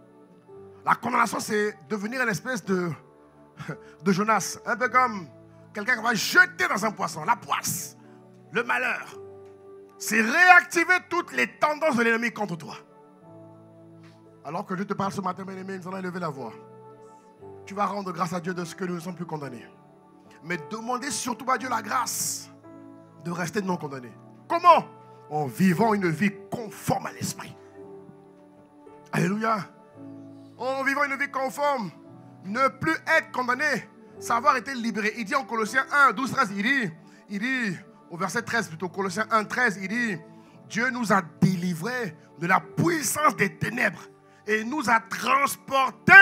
La condamnation, c'est devenir une espèce de Jonas. Un peu comme quelqu'un qui va jeter dans un poisson. La poisse, le malheur. C'est réactiver toutes les tendances de l'ennemi contre toi. Alors que je te parle ce matin, bien aimé, nous allons élever la voix. Tu vas rendre grâce à Dieu de ce que nous ne sommes plus condamnés. Mais demandez surtout à Dieu la grâce de rester non condamnés. Comment? En vivant une vie conforme à l'Esprit. Alléluia. En vivant une vie conforme. Ne plus être condamné. Savoir été libéré. Il dit en Colossiens 1, 12, 13, il dit, au verset 13 plutôt, Colossiens 1, 13, il dit, Dieu nous a délivrés de la puissance des ténèbres et nous a transportés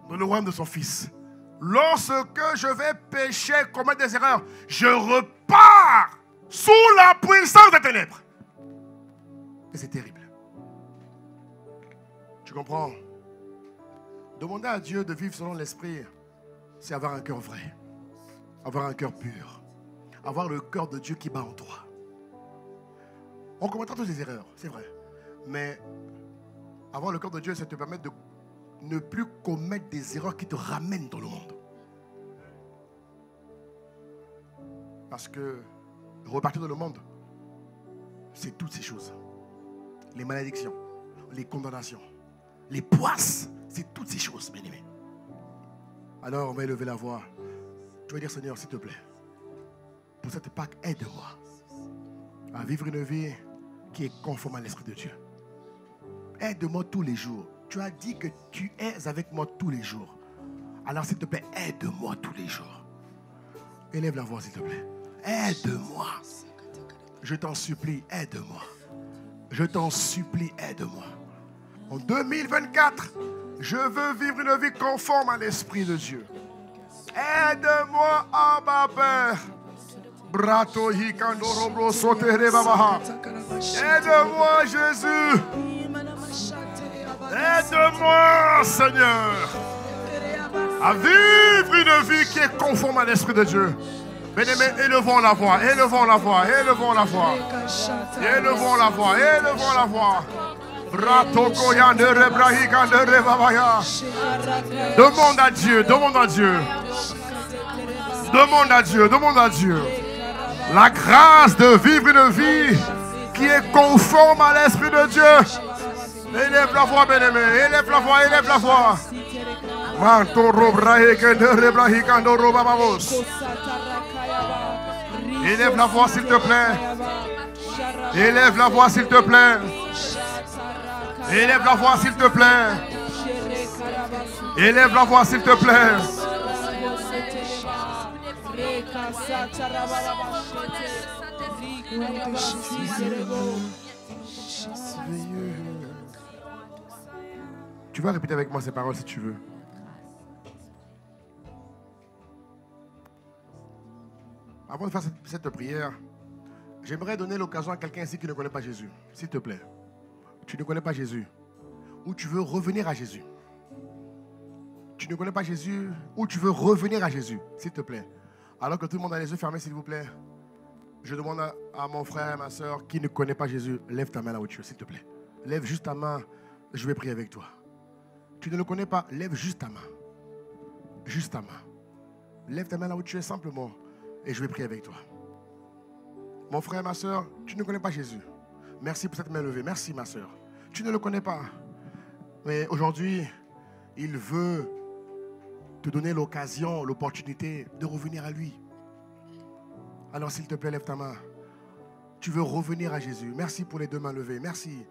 dans le royaume de son Fils. Lorsque je vais pécher, commettre des erreurs, je repars sous la puissance des ténèbres. Et c'est terrible. Tu comprends? Demander à Dieu de vivre selon l'Esprit, c'est avoir un cœur vrai, avoir un cœur pur, avoir le cœur de Dieu qui bat en toi. On commettra toutes les erreurs, c'est vrai. Mais avoir le cœur de Dieu, c'est te permettre de ne plus commettre des erreurs qui te ramènent dans le monde. Parce que repartir dans le monde, c'est toutes ces choses. Les malédictions, les condamnations, les poisses, c'est toutes ces choses, bien-aimés. Alors on va élever la voix. Tu vas dire, Seigneur, s'il te plaît, pour cette Pâque, aide-moi à vivre une vie qui est conforme à l'Esprit de Dieu. Aide-moi tous les jours. Tu as dit que tu es avec moi tous les jours. Alors s'il te plaît, aide-moi tous les jours. Élève la voix s'il te plaît. Aide-moi. Je t'en supplie, aide-moi. Je t'en supplie, aide-moi. En 2024, je veux vivre une vie conforme à l'Esprit de Dieu. Aide-moi, Abba Père. Aide-moi, Jésus. Aide-moi, Seigneur, à vivre une vie qui est conforme à l'Esprit de Dieu. Bien-aimés, élevons la voix, élevons la voix, élevons la voix. Élevons la voix, élevons la voix. Demande à Dieu, demande à Dieu. Demande à Dieu, demande à Dieu. La grâce de vivre une vie qui est conforme à l'Esprit de Dieu. Élève la voix, bien-aimé, élève la voix, élève la voix. Élève la voix, s'il te plaît. Élève la voix, s'il te plaît. Élève la voix, s'il te plaît. Élève la voix, s'il te plaît. Tu vas répéter avec moi ces paroles si tu veux. Avant de faire cette prière, j'aimerais donner l'occasion à quelqu'un ici qui ne connaît pas Jésus. S'il te plaît. Tu ne connais pas Jésus. Ou tu veux revenir à Jésus. Tu ne connais pas Jésus. Ou tu veux revenir à Jésus. S'il te plaît. Alors que tout le monde a les yeux fermés, s'il vous plaît. Je demande à mon frère et à ma soeur qui ne connaît pas Jésus, lève ta main là où tu es, s'il te plaît. Lève juste ta main. Je vais prier avec toi. Tu ne le connais pas, lève juste ta main. Juste ta main. Lève ta main là où tu es simplement. Et je vais prier avec toi. Mon frère et ma soeur, tu ne connais pas Jésus. Merci pour cette main levée. Merci ma soeur. Tu ne le connais pas. Mais aujourd'hui, il veut te donner l'occasion, l'opportunité de revenir à lui. Alors s'il te plaît, lève ta main. Tu veux revenir à Jésus. Merci pour les deux mains levées. Merci.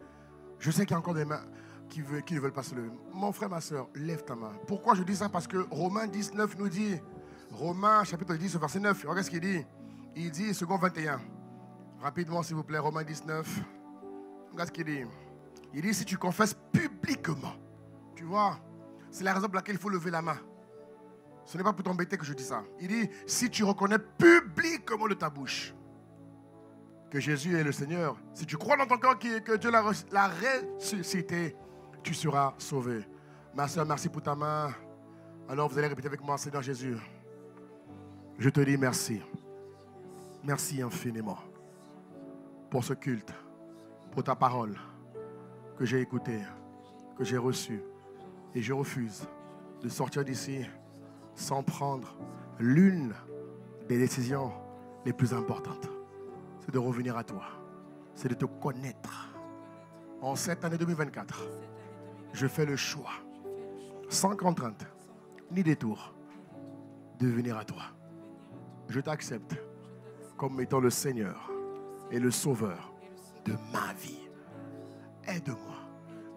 Je sais qu'il y a encore des mains qui ne veulent pas se lever. Mon frère, ma soeur, lève ta main. Pourquoi je dis ça? Parce que Romains 19 nous dit, Romains chapitre 10, verset 9, regarde ce qu'il dit. Il dit, second 21. Rapidement, s'il vous plaît, Romains 19. Regarde ce qu'il dit. Il dit, si tu confesses publiquement, tu vois, c'est la raison pour laquelle il faut lever la main. Ce n'est pas pour t'embêter que je dis ça. Il dit, si tu reconnais publiquement de ta bouche que Jésus est le Seigneur, si tu crois dans ton cœur que Dieu l'a ressuscité, tu seras sauvé. Ma soeur, merci pour ta main. Alors vous allez répéter avec moi, Seigneur Jésus, je te dis merci. Merci infiniment pour ce culte, pour ta parole que j'ai écoutée, que j'ai reçue. Et je refuse de sortir d'ici sans prendre l'une des décisions les plus importantes. C'est de revenir à toi. C'est de te connaître. En cette année 2024, je fais le choix, sans contrainte, ni détour, de venir à toi. Je t'accepte comme étant le Seigneur et le Sauveur de ma vie. Aide-moi.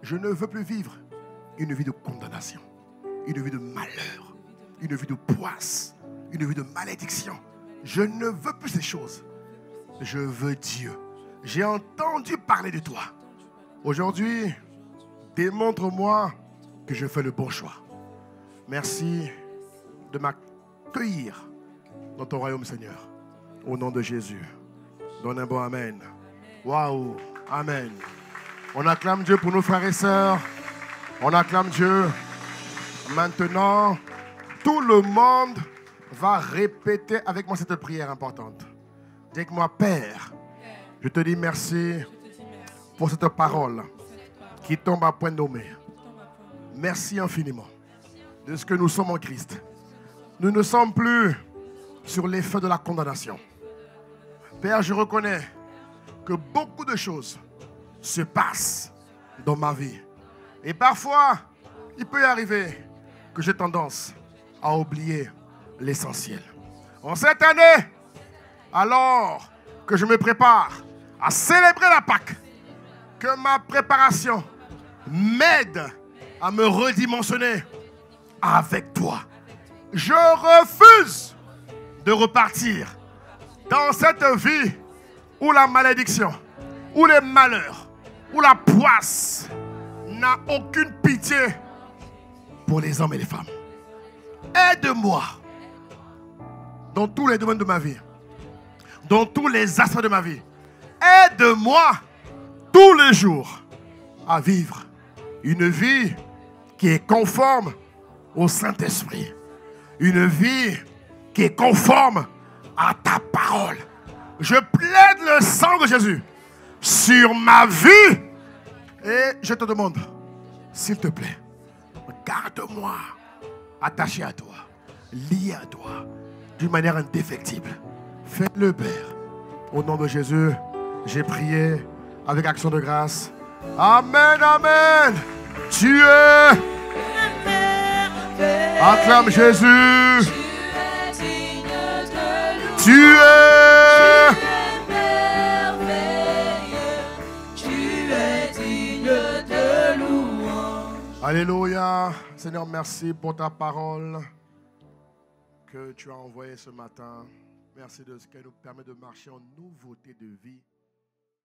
Je ne veux plus vivre une vie de condamnation, une vie de malheur, une vie de poisse, une vie de malédiction. Je ne veux plus ces choses. Je veux Dieu. J'ai entendu parler de toi. Aujourd'hui, démontre-moi que je fais le bon choix. Merci de m'accueillir dans ton royaume, Seigneur. Au nom de Jésus. Donne un bon Amen. Waouh. Amen. On acclame Dieu pour nos frères et sœurs. On acclame Dieu. Maintenant, tout le monde va répéter avec moi cette prière importante. Dis avec moi, Père, je te dis merci pour cette parole qui tombe à point nommé. Merci infiniment de ce que nous sommes en Christ. Nous ne sommes plus sur l'effet de la condamnation. Père, je reconnais que beaucoup de choses se passent dans ma vie. Et parfois, il peut y arriver que j'ai tendance à oublier l'essentiel. En cette année, alors que je me prépare à célébrer la Pâque, que ma préparation m'aide à me redimensionner avec toi. Je refuse de repartir dans cette vie où la malédiction, où les malheurs, où la poisse n'a aucune pitié pour les hommes et les femmes. Aide-moi dans tous les domaines de ma vie, dans tous les aspects de ma vie. Aide-moi tous les jours à vivre une vie qui est conforme au Saint-Esprit. Une vie qui est conforme à ta parole. Je plaide le sang de Jésus sur ma vie. Et je te demande, s'il te plaît, garde-moi attaché à toi, lié à toi, d'une manière indéfectible. Fais-le, Père. Au nom de Jésus, j'ai prié avec action de grâce. Amen, amen. Tu es. Acclame Jésus. Tu es. Tu es digne de louange. Alléluia. Seigneur, merci pour ta parole que tu as envoyée ce matin. Merci de ce qu'elle nous permet de marcher en nouveauté de vie.